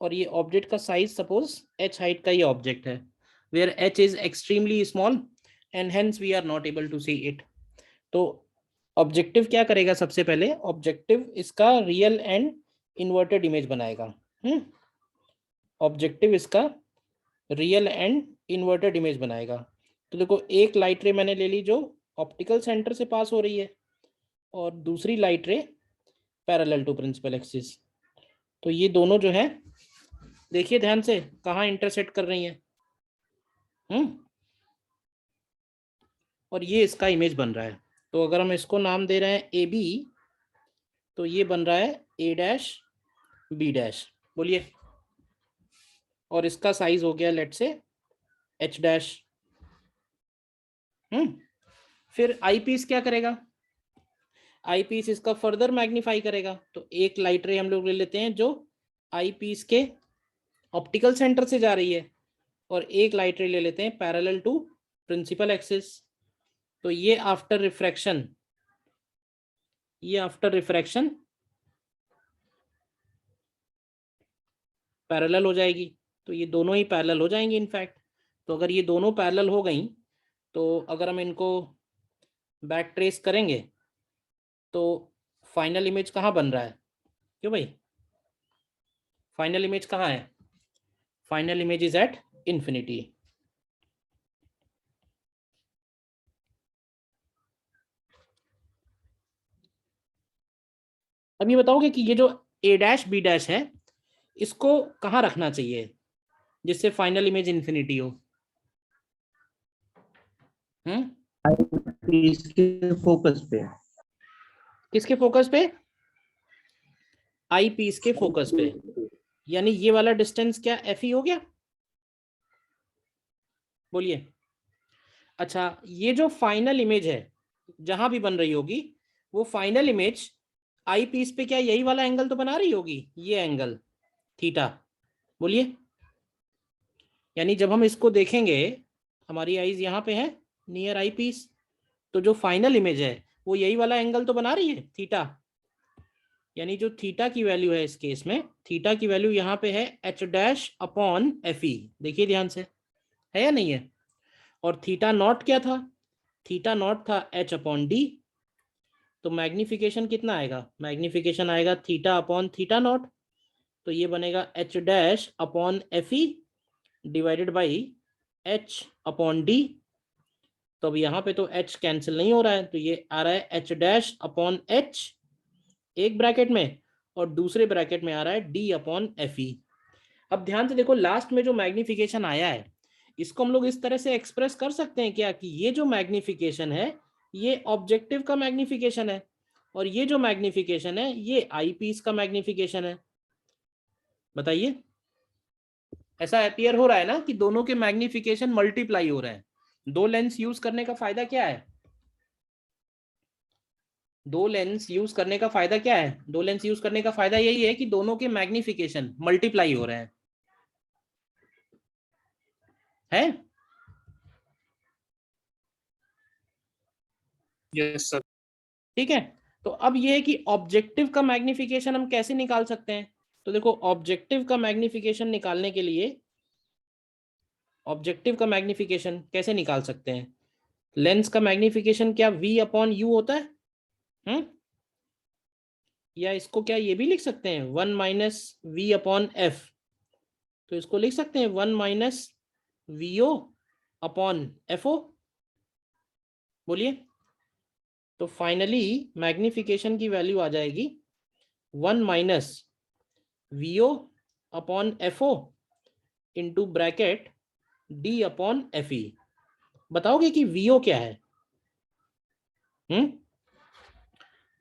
और ये ऑब्जेक्ट का साइज सपोज h हाइट का ये ऑब्जेक्ट है, where h is extremely small and hence we are not able to see it. तो ऑब्जेक्टिव क्या करेगा, सबसे पहले ऑब्जेक्टिव इसका रियल एंड इन्वर्टेड इमेज बनाएगा। ऑब्जेक्टिव इसका रियल एंड इन्वर्टेड इमेज बनाएगा। तो देखो एक लाइट रे मैंने ले ली जो ऑप्टिकल सेंटर से पास हो रही है और दूसरी light ray parallel to principal axis. तो ये दोनों जो है देखिए ध्यान से कहाँ इंटरसेक्ट कर रही हैं, और ये इसका इमेज बन रहा है। तो अगर हम इसको नाम दे रहे हैं AB, तो ये बन रहा है A' B', बोलिए। और इसका साइज हो गया लेट से H'। फिर आई पीस क्या करेगा, आई पीस इसका फर्दर मैग्नीफाई करेगा। तो एक लाइट रे हम लोग ले लेते हैं जो आई पीस के ऑप्टिकल सेंटर से जा रही है और एक लाइट रे ले लेते हैं पैरेलल टू प्रिंसिपल एक्सिस। तो ये आफ्टर रिफ्रैक्शन, ये आफ्टर रिफ्रैक्शन पैरेलल हो जाएगी। तो ये दोनों ही पैरेलल हो जाएंगी इनफैक्ट। तो अगर ये दोनों पैरेलल हो गई तो अगर हम इनको बैक ट्रेस करेंगे तो फाइनल इमेज कहाँ बन रहा है, क्यों भाई, फाइनल इमेज कहाँ है, final image is at infinity. अब ये बताओगे कि ये जो A', B' है इसको कहाँ रखना चाहिए जिससे फाइनल इमेज इंफिनिटी हो। इसके फोकस पे, किसके फोकस पे, आई पीस के फोकस पे, यानी ये वाला डिस्टेंस क्या FE हो गया? बोलिए। अच्छा, ये जो फाइनल इमेज है जहां भी बन रही होगी, वो फाइनल इमेज आई पीस पे क्या यही वाला एंगल तो बना रही होगी, ये एंगल थीटा। बोलिए। यानी जब हम इसको देखेंगे, हमारी आईज यहाँ पे है नियर आई पीस, तो जो फाइनल इमेज है वो यही वाला एंगल तो बना रही है थीटा। यानी जो थीटा की वैल्यू है इस केस में, थीटा की वैल्यू यहाँ पे है H' FE। देखिए ध्यान से, है या नहीं है? और थीटा नॉट क्या था? थीटा नॉट था H/D। तो मैग्निफिकेशन कितना आएगा? मैग्निफिकेशन आएगा थीटा अपॉन थीटा नॉट। तो ये बनेगा H' FE divided by H/D। तो अब यहाँ पे तो H कैंसिल नहीं हो रहा है, तो ये आ रहा है H' एक ब्रैकेट में, और दूसरे ब्रैकेट में आ रहा है D/FE। अब ध्यान से देखो, लास्ट में जो मैग्निफिकेशन आया है, इसको हम लोग इस तरह से एक्सप्रेस कर सकते हैं क्या, कि ये जो मैग्निफिकेशन है ये ऑब्जेक्टिव का मैग्निफिकेशन है, और ये जो मैग्निफिकेशन है ये आई पीस का मैग्निफिकेशन है। बताइए, ऐसा अपीयर हो रहा है ना कि दोनों के मैग्निफिकेशन मल्टीप्लाई हो रहे हैं। दो लेंस यूज करने का फायदा क्या है? दो लेंस यूज करने का फायदा क्या है? दो लेंस यूज करने का फायदा यही है कि दोनों के मैग्निफिकेशन मल्टीप्लाई हो रहे हैं, है? Yes sir. ठीक है। तो अब ये है कि ऑब्जेक्टिव का मैग्निफिकेशन हम कैसे निकाल सकते हैं? तो देखो, ऑब्जेक्टिव का मैग्निफिकेशन निकालने के लिए, ऑब्जेक्टिव का मैग्निफिकेशन कैसे निकाल सकते हैं? लेंस का मैग्निफिकेशन क्या V/U होता है? या इसको क्या ये भी लिख सकते हैं 1 - V/F? तो इसको लिख सकते हैं 1 - VO/FO। बोलिए। तो फाइनली मैग्निफिकेशन की वैल्यू आ जाएगी 1 - VO/FO इंटू ब्रैकेट D/FE। बताओगे कि VO क्या है?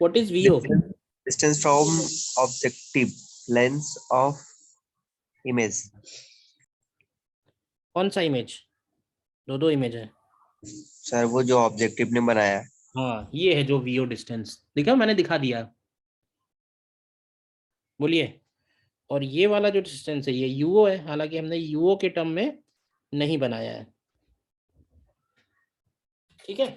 What is VO? Distance from objective lens of image. कौन सा इमेज? दो इमेज है। सर वो जो ऑब्जेक्टिव ने बनाया है। हाँ, ये है जो VO डिस्टेंस, देखा मैंने दिखा दिया। बोलिए। और ये वाला जो डिस्टेंस है ये UO है, हालांकि हमने UO के टर्म में नहीं बनाया है। ठीक है।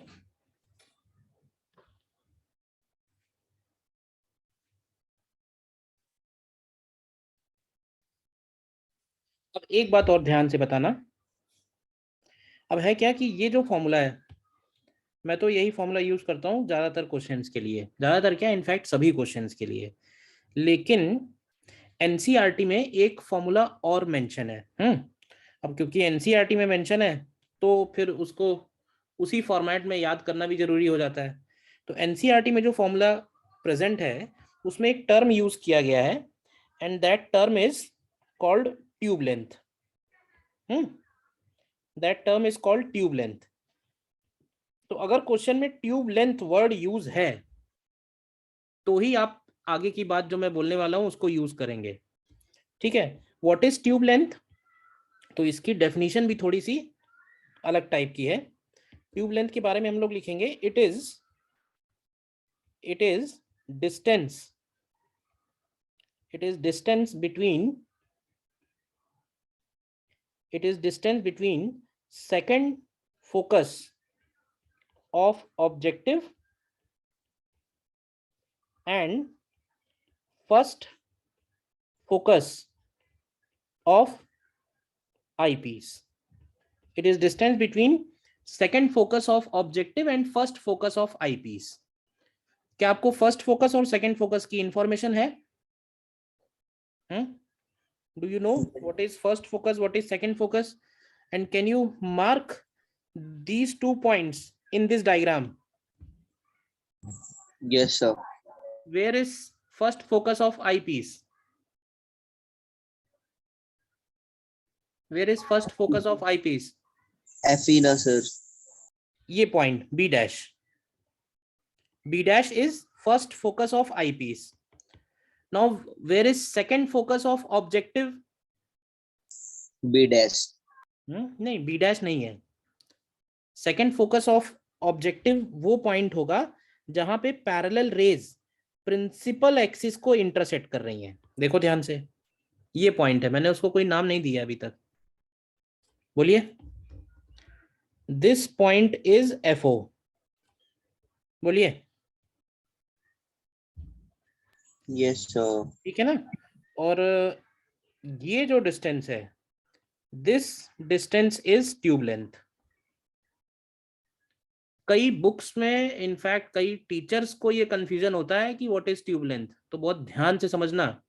अब एक बात और ध्यान से बताना। अब है क्या कि ये जो फॉर्मूला है, मैं तो यही फॉर्मूला यूज करता हूँ ज्यादातर क्वेश्चंस के लिए, ज्यादातर क्या, इनफैक्ट सभी क्वेश्चंस के लिए। लेकिन एनसीईआरटी में एक फॉर्मूला और मेंशन है। अब क्योंकि एनसीईआरटी में मेंशन है, तो फिर उसको उसी फॉर्मेट में याद करना भी जरूरी हो जाता है। तो एनसीईआरटी में जो फॉर्मूला प्रेजेंट है, उसमें एक टर्म यूज किया गया है, and that term is called tube length. That term is called tube length. तो अगर क्वेश्चन में ट्यूब लेंथ वर्ड यूज है, तो ही आप आगे की बात जो मैं बोलने वाला हूं उसको यूज करेंगे। ठीक है। What is tube length? तो इसकी डेफिनेशन भी थोड़ी सी अलग टाइप की है। ट्यूब लेंथ के बारे में हम लोग लिखेंगे, it is distance, between second focus of objective and first focus of eyepiece. It is distance between second focus of objective and first focus of eyepiece. क्या आपको फर्स्ट फोकस और सेकंड फोकस की इंफॉर्मेशन है? Do you know what is first focus, what is second focus, and can you mark these 2 points in this diagram? Yes, sir. Where is first focus of eyepiece? Where is first focus of eyepiece? FE na sir. ये पॉइंट B dash. B dash is first focus of eyepiece. Now where is second focus of objective? B dash. नहीं, बी डैश नहीं है। सेकंड फोकस ऑफ ऑब्जेक्टिव वो पॉइंट होगा जहां पे पैरेलल रेज प्रिंसिपल एक्सिस को इंटरसेक्ट कर रही हैं। देखो ध्यान से, ये पॉइंट है, मैंने उसको कोई नाम नहीं दिया अभी तक। बोलिए, दिस पॉइंट इज FO। बोलिए, Yes sir. ठीक है ना। और ये जो डिस्टेंस है, this distance is tube length. कई बुक्स में, इनफैक्ट कई टीचर्स को ये कंफ्यूजन होता है कि व्हाट इज ट्यूब लेंथ, तो बहुत ध्यान से समझना।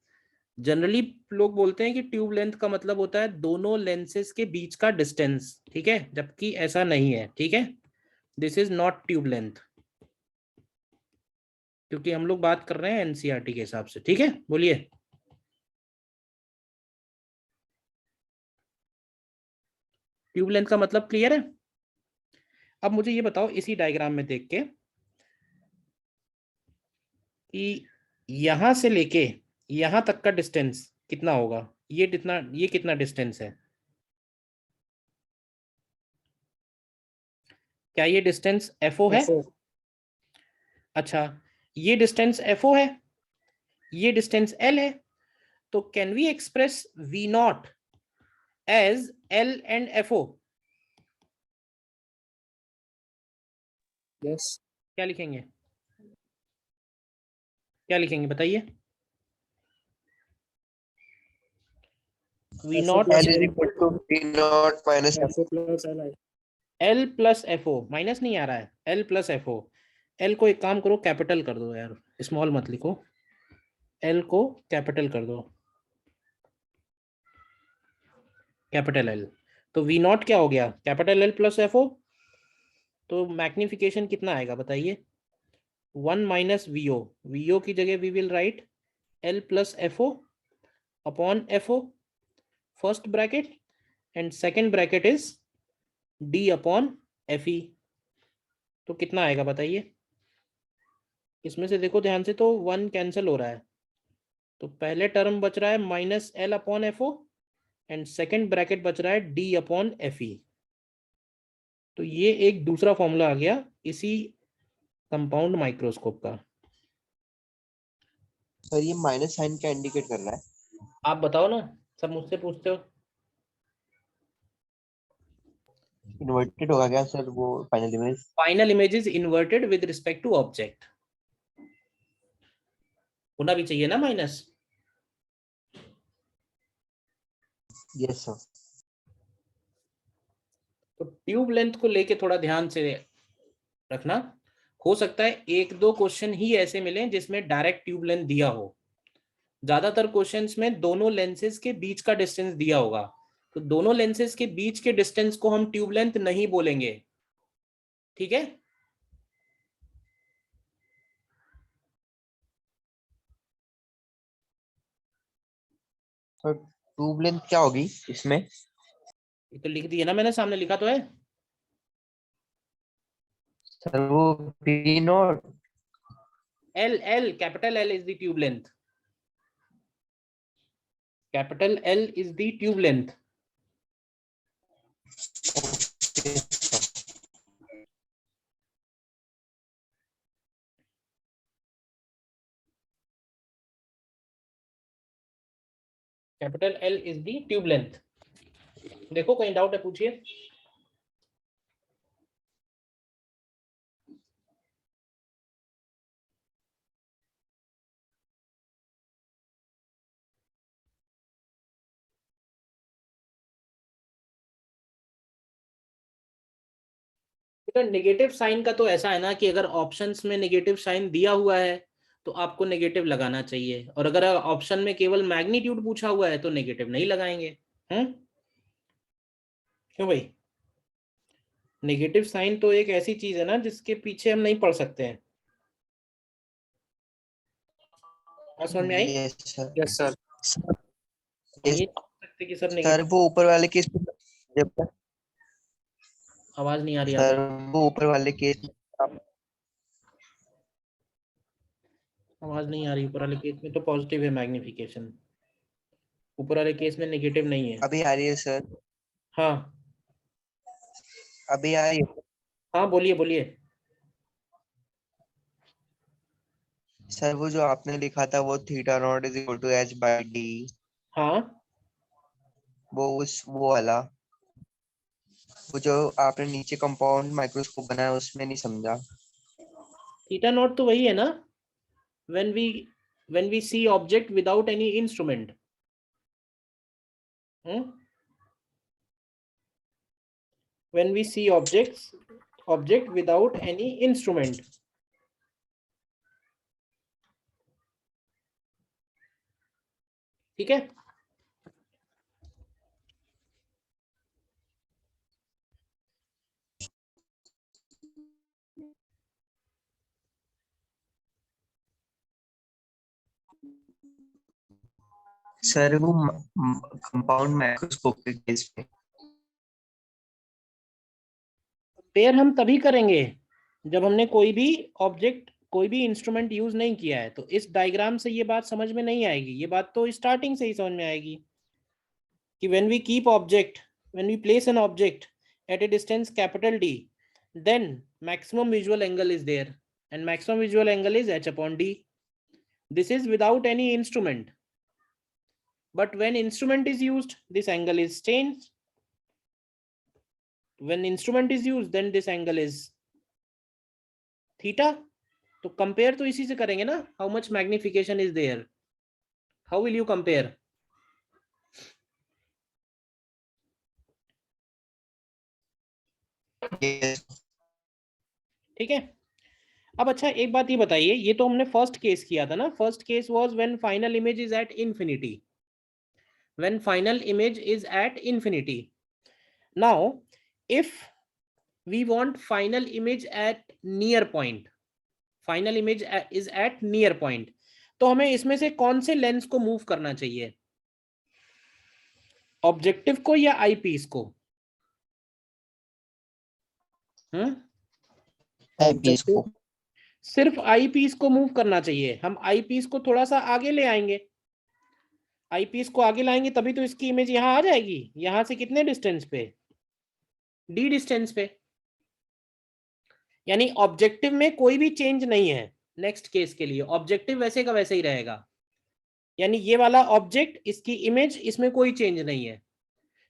जनरली लोग बोलते हैं कि ट्यूब लेंथ का मतलब होता है दोनों लेंसेज के बीच का डिस्टेंस, ठीक है, जबकि ऐसा नहीं है, ठीक है। This is not tube length, क्योंकि हम लोग बात कर रहे हैं एनसीईआरटी के हिसाब से, ठीक है। बोलिए, ट्यूब लेंथ का मतलब क्लियर है? अब मुझे ये बताओ इसी डायग्राम में देख के कि यहां से लेके यहां तक का डिस्टेंस कितना होगा। ये कितना डिस्टेंस है? क्या ये डिस्टेंस FO है? अच्छा, ये डिस्टेंस FO है, ये डिस्टेंस L है। तो can we express V0 as L and FO? Yes क्या लिखेंगे, क्या लिखेंगे बताइए? V0 L is equal to V naught minus FO plus L L plus FO, minus नहीं आ रहा है, L प्लस FO। L को एक काम करो, कैपिटल कर दो यार, स्मॉल मत लिखो, L को कैपिटल कर दो, कैपिटल L। तो V0 क्या हो गया, कैपिटल L प्लस FO। तो मैग्निफिकेशन कितना आएगा बताइए? 1 माइनस VO की जगह we will write L plus FO upon FO, first bracket, and second bracket is D upon FE। तो कितना आएगा बताइए? इसमें से देखो ध्यान से, तो 1 कैंसिल हो रहा है, तो पहले टर्म बच रहा है minus L upon FO, and second bracket बच रहा है D अपॉन FE। तो ये एक दूसरा फॉर्मूला आ गया इसी कंपाउंड माइक्रोस्कोप का। सर ये माइनस साइन क्या इंडिकेट कर रहा है? आप बताओ ना, सब मुझसे पूछते हो। इन्वर्टेड होगा क्या सर वो final image? Final image is inverted with respect to object, होना भी चाहिए ना माइनस। Yes sir. तो ट्यूब लेंथ को लेके थोड़ा ध्यान से रखना। हो सकता है एक दो क्वेश्चन ही ऐसे मिले जिसमें डायरेक्ट ट्यूब लेंथ दिया हो, ज्यादातर क्वेश्चंस में दोनों लेंसेज के बीच का डिस्टेंस दिया होगा। तो दोनों लेंसेज के बीच के डिस्टेंस को हम ट्यूब लेंथ नहीं बोलेंगे, ठीक है। सर ट्यूब लेंथ क्या होगी इसमें? ये तो लिख दिया ना मैंने, सामने लिखा तो है। सर वो V not. L capital L is the tube length, capital L is the tube length. Capital L is the tube length. देखो कहीं डाउट है पूछिए। नेगेटिव साइन का तो ऐसा है ना कि अगर ऑप्शंस में नेगेटिव साइन दिया हुआ है तो आपको नेगेटिव लगाना चाहिए, और अगर ऑप्शन में केवल मैग्नीट्यूड पूछा हुआ है तो नेगेटिव नहीं लगाएंगे। क्यों भाई? नेगेटिव साइन तो एक ऐसी चीज है ना जिसके पीछे हम नहीं पढ़ सकते हैं। बात समझ में आई? Yes sir. यस सर हम ये नहीं कह सकते कि सर सर नेगेटिव। वो ऊपर वाले केस आवाज नहीं आ रही सर आपकी। वो ऊपर वाले केस आवाज नहीं आ रही। ऊपर वाले केस में तो पॉजिटिव है मैग्निफिकेशन, ऊपर वाले केस में नेगेटिव नहीं है। अभी आ रही है सर? हाँ अभी आ रही है? हाँ, बोलिए बोलिए। सर वो जो आपने लिखा था वो theta naught is equal to H by D, हाँ वो वाला, वो जो आपने नीचे कंपाउंड माइक्रोस्कोप बनाया उसमें नहीं समझा। थीटा नॉट तो वही है ना, when we see object without any instrument. When we see object without any instrument. ठीक है। सर वो कंपाउंड माइक्रोस्कोप के केस में पेयर हम तभी करेंगे जब हमने कोई भी ऑब्जेक्ट, कोई भी इंस्ट्रूमेंट यूज नहीं किया है। तो इस डायग्राम से ये बात समझ में नहीं आएगी, ये बात तो स्टार्टिंग से ही समझ में आएगी कि when we place an object at a distance capital D, then maximum visual angle is there, and maximum visual angle is h upon d. This is without any instrument. But when instrument is used, this angle is changed. When instrument is used, then this angle is theta. तो कंपेयर तो इसी से करेंगे ना, how much magnification is there, how will you compare? ठीक है। अब अच्छा एक बात ये बताइए, ये तो हमने फर्स्ट केस किया था ना, first case was when final image is at infinity, when final image is at infinity. Now if we want final image at near point, final image is at near point, तो हमें इसमें से कौन से लेंस को मूव करना चाहिए, ऑब्जेक्टिव को या आईपीस को? आईपीस को। सिर्फ आईपीस को मूव करना चाहिए। हम आईपीस को थोड़ा सा आगे ले आएंगे, आईपीस को आगे लाएंगे तभी तो इसकी इमेज यहां आ जाएगी। यहां से कितने डिस्टेंस पे? डी डिस्टेंस पे। यानी ऑब्जेक्टिव में कोई भी चेंज नहीं है। नेक्स्ट केस के लिए ऑब्जेक्टिव वैसे का वैसे ही रहेगा, यानी ये वाला ऑब्जेक्ट, इसकी इमेज, इसमें कोई चेंज नहीं है।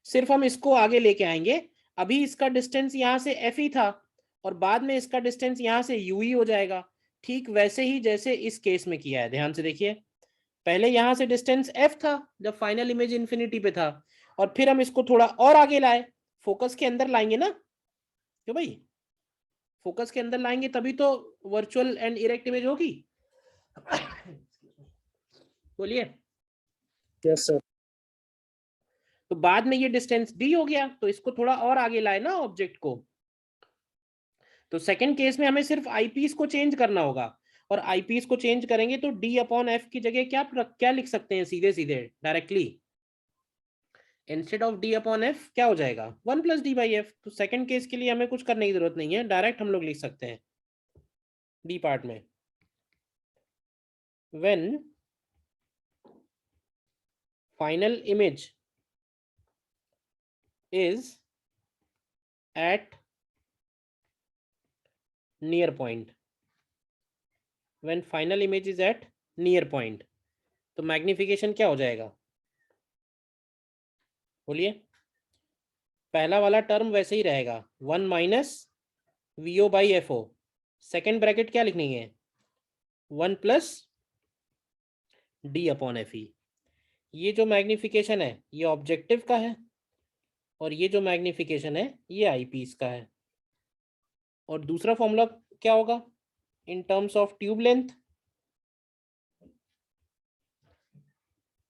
सिर्फ हम इसको आगे लेके आएंगे। अभी इसका डिस्टेंस यहां से एफ ही था और बाद में इसका डिस्टेंस यहां से यू ही हो जाएगा। ठीक वैसे ही जैसे इस केस में किया है। ध्यान से देखिए, पहले यहां से डिस्टेंस एफ था जब फाइनल इमेज इंफिनिटी पे था, और फिर हम इसको थोड़ा और आगे लाए, फोकस के अंदर लाएंगे ना, क्यों भाई? फोकस के अंदर लाएंगे तभी तो वर्चुअल एंड इरेक्ट इमेज होगी। बोलिए। Yes sir. तो बाद में ये डिस्टेंस डी हो गया, तो इसको थोड़ा और आगे लाए ना ऑब्जेक्ट को। तो सेकंड केस में हमें सिर्फ आईपीस को चेंज करना होगा, और आईपीस को चेंज करेंगे तो डी अपॉन एफ की जगह क्या लिख सकते हैं सीधे सीधे directly, instead of D upon F क्या हो जाएगा, 1 प्लस डी बाई एफ। तो सेकंड केस के लिए हमें कुछ करने की जरूरत नहीं है, डायरेक्ट हम लोग लिख सकते हैं डी पार्ट में, when final image is at near point, when final image is at near point, तो मैग्निफिकेशन क्या हो जाएगा? बोलिए। पहला वाला टर्म वैसे ही रहेगा, 1 minus VO by F O. Second bracket क्या लिखनी है, 1 plus D upon F E. ये जो मैग्निफिकेशन है ये ऑब्जेक्टिव का है, और ये जो मैग्निफिकेशन है ये आईपीस का है। और दूसरा फॉर्मूला क्या होगा, in terms of tube length,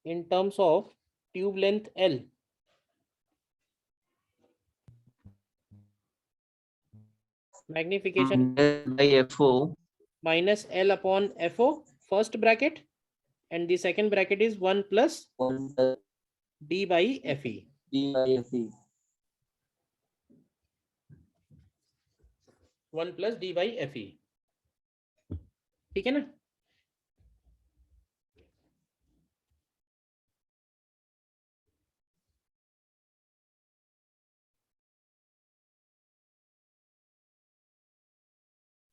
in terms of tube length L, magnification by FO minus L upon FO, first bracket, and the second bracket is 1 plus D by FE. D by FE. 1 plus D by FE, ठीक है ना?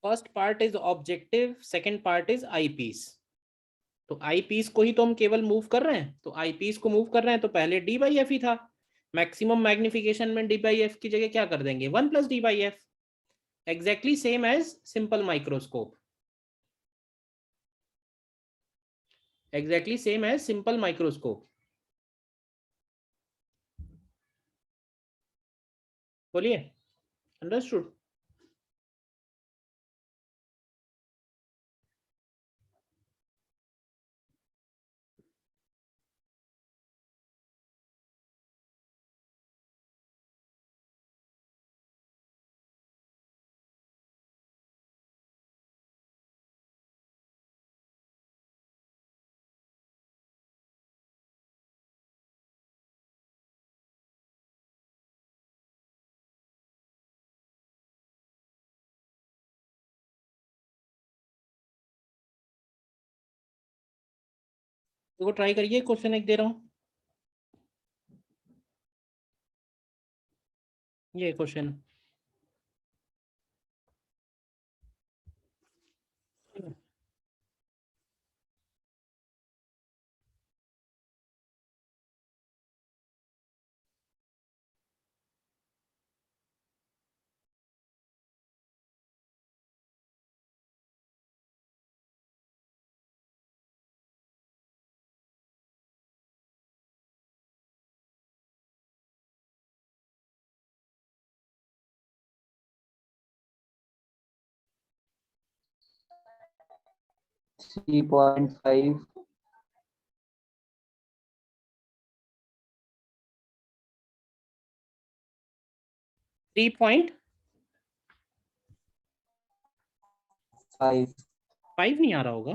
First part is objective, second part is eyepiece. तो आई पीस को ही तो हम केवल मूव कर रहे हैं, तो आई पीस को मूव कर रहे हैं तो पहले डी बाई एफ ही था। मैक्सिमम मैग्निफिकेशन में डी बाई एफ की जगह क्या कर देंगे, 1 plus D by F, exactly same as simple microscope, exactly same as simple microscope. बोलिए, अंडरस्टूड? देखो ट्राई करिए, क्वेश्चन एक दे रहा हूं, ये क्वेश्चन। थ्री पॉइंट फाइव 3.5 नहीं आ रहा होगा,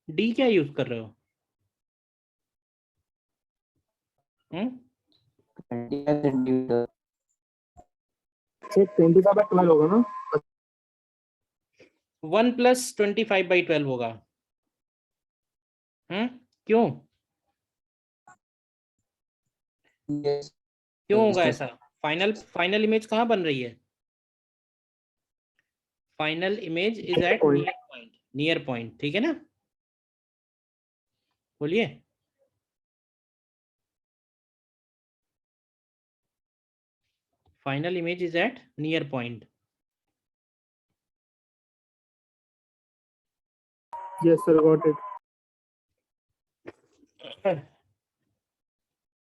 डी क्या यूज कर रहे हो? 20 सेंटीमीटर। 25/12 होगा ना? 1 प्लस 25/12 होगा। क्यों Yes, क्यों sir, होगा sir. ऐसा? फाइनल इमेज कहाँ बन रही है? Final image is at Point. Near point, ठीक है ना? बोलिए। Final image is at near point. Yes, sir, got it.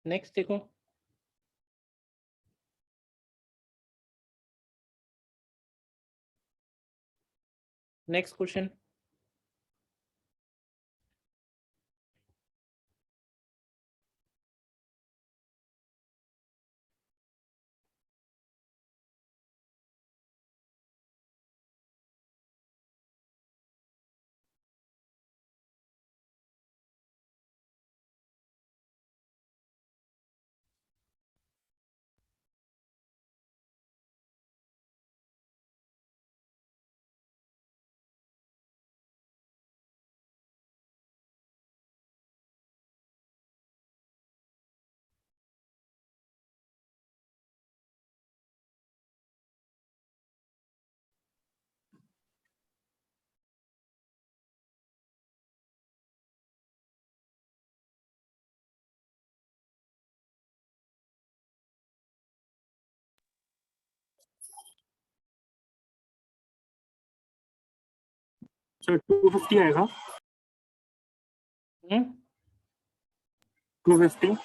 Next देखो, नेक्स्ट क्वेश्चन। सर 250 आएगा। 250।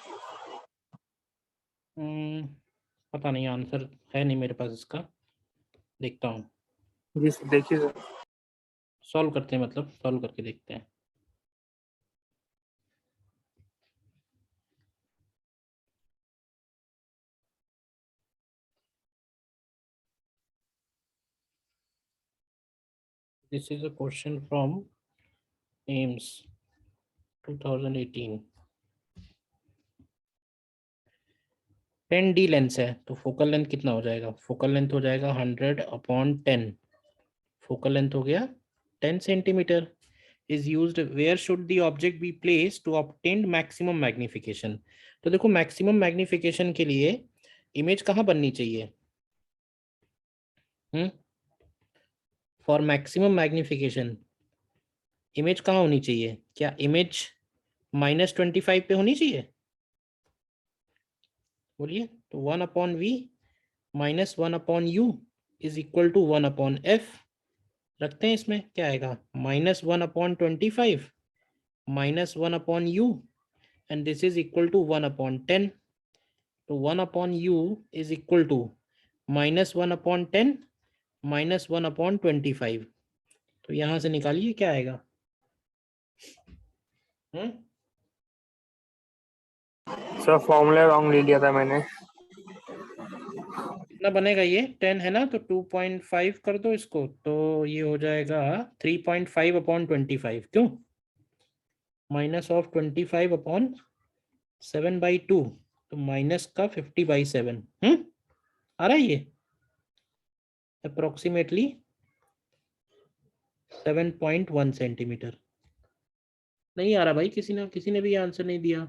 पता नहीं, आंसर है नहीं मेरे पास इसका, देखता हूँ। जी सर, देखिए सर। सॉल्व करते हैं, मतलब सॉल्व करके देखते हैं। This is a question from AIMS 2018। 10D lens है तो फोकल लेंथ कितना हो जाएगा? फोकल लेंथ हो जाएगा 100/10। फोकल लेंथ हो गया 10 centimetre. Is used where should the object be place to obtain maximum magnification. तो देखो मैक्सिमम मैग्निफिकेशन के लिए इमेज कहाँ बननी चाहिए? फॉर मैक्सिमम मैग्निफिकेशन इमेज कहाँ होनी चाहिए? क्या इमेज -25 पे होनी चाहिए? बोलिए। तो 1/v -1/u is equal to 1/f। रखते हैं, इसमें क्या आएगा? -1/25 -1/u and this is equal to 1/10। तो 1/u इज इक्वल टू -1/10 -1/25। तो यहां से निकालिए क्या आएगा। सर फॉर्मूला रॉन्ग ले लिया था मैंने। कितना बनेगा ये? 10 है ना, तो 2.5 कर दो इसको, तो ये हो जाएगा 3.5/25। क्यों? -25/7/2, तो माइनस का 50/7। आ रहा है ये अप्रोक्सीमेटली 7.1 सेंटीमीटर। नहीं आ रहा भाई, किसी ने भी आंसर नहीं दिया।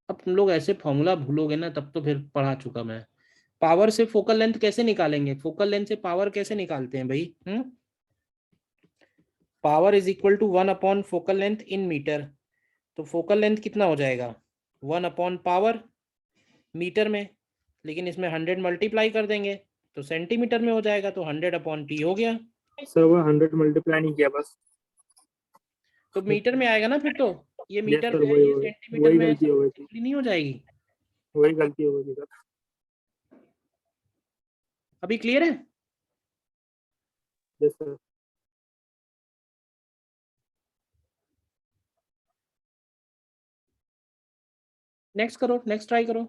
अब तुम लोग ऐसे फॉर्मूला भूलोगे ना, तब तो फिर पढ़ा चुका मैं। पावर से फोकल लेंथ कैसे निकालेंगे? फोकल लेंथ से पावर कैसे निकालते हैं भाई? Power is equal to 1 focal length in metre. तो फोकल लेंथ कितना हो जाएगा? 1/पावर मीटर में, लेकिन इसमें 100 मल्टीप्लाई कर देंगे तो सेंटीमीटर में हो जाएगा, तो 100/t हो गया। सर वो 100 मल्टीप्लाई नहीं किया बस। तो मीटर में आएगा ना फिर तो। ये यस मीटर सर, में है, वही ये वही सेंटीमीटर वही में है, गलती हो गई थी, सिंपली नहीं हो जाएगी। वही गलती हो गई थी सर। अभी क्लियर है? Yes sir. नेक्स्ट करो, नेक्स्ट ट्राई करो।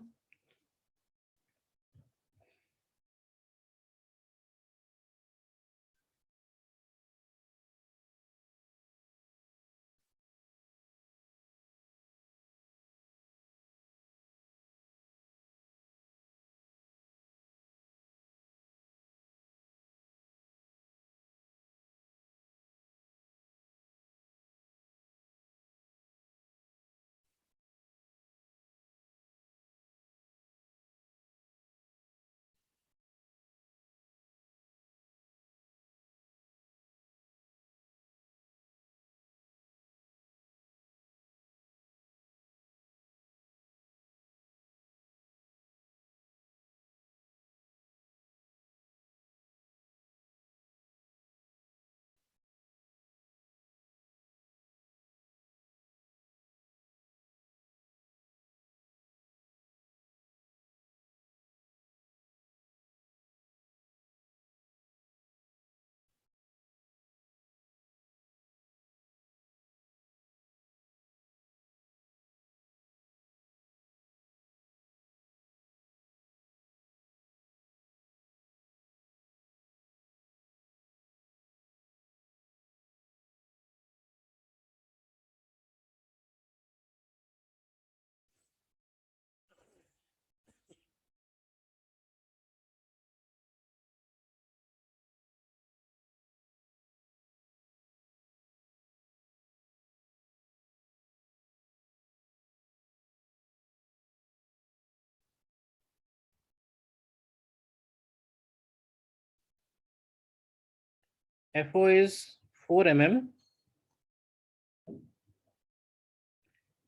FO is 4 mm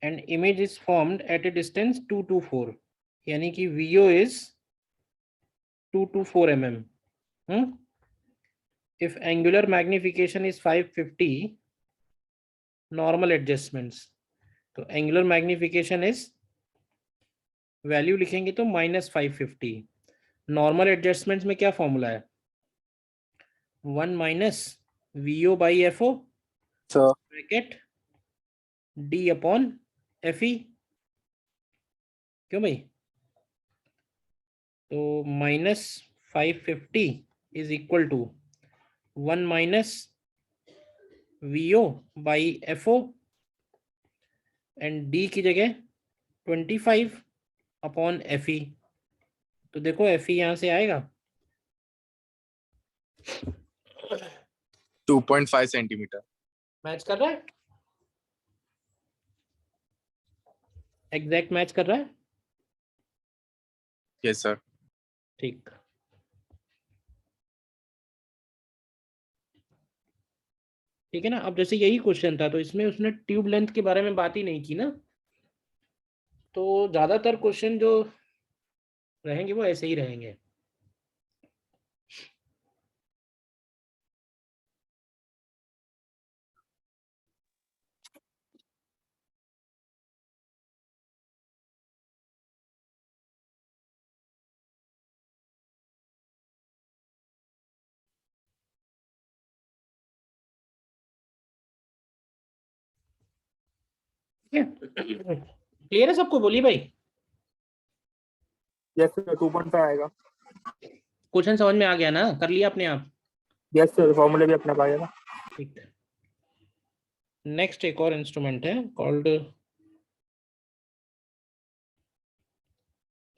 and image is formed at a distance 2 to 4, यानी कि VO is 2 to 4 mm. If angular magnification is 550, normal adjustments, तो angular magnification is वैल्यू लिखेंगे तो -550। नॉर्मल एडजस्टमेंट्स में क्या फॉर्मूला है? 1 - VO/FO सर ब्रैकेट D/FE। क्यों भाई? तो -550 is equal to 1 - VO/FO and D की जगह 25/FE। तो देखो FE यहां से आएगा 2.5 सेंटीमीटर। मैच कर रहा है, एग्जैक्ट मैच कर रहा है। Yes sir. ठीक। ठीक है ना। अब जैसे यही क्वेश्चन था तो इसमें उसने ट्यूब लेंथ के बारे में बात ही नहीं की ना, तो ज्यादातर क्वेश्चन जो रहेंगे वो ऐसे ही रहेंगे। क्लियर है सबको? बोलिए भाई। यस सर 2.5 आएगा। क्वेश्चन समझ में आ गया ना? कर लिया अपने आप? यस सर फॉर्मूले भी अपने आप आएगा। ठीक है। नेक्स्ट एक और इंस्ट्रूमेंट है called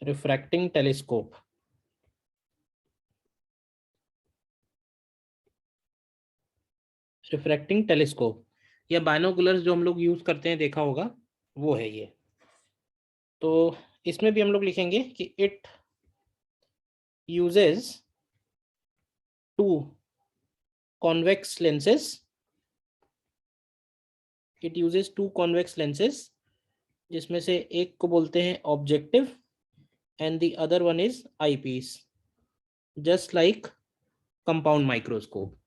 refracting telescope. Refracting telescope या बाइनोकुलर्स जो हम लोग यूज करते हैं, देखा होगा, वो है ये। तो इसमें भी हम लोग लिखेंगे कि it uses two convex lenses. It uses two convex lenses, जिसमें से एक को बोलते हैं objective and the other one is eyepiece, just like compound microscope.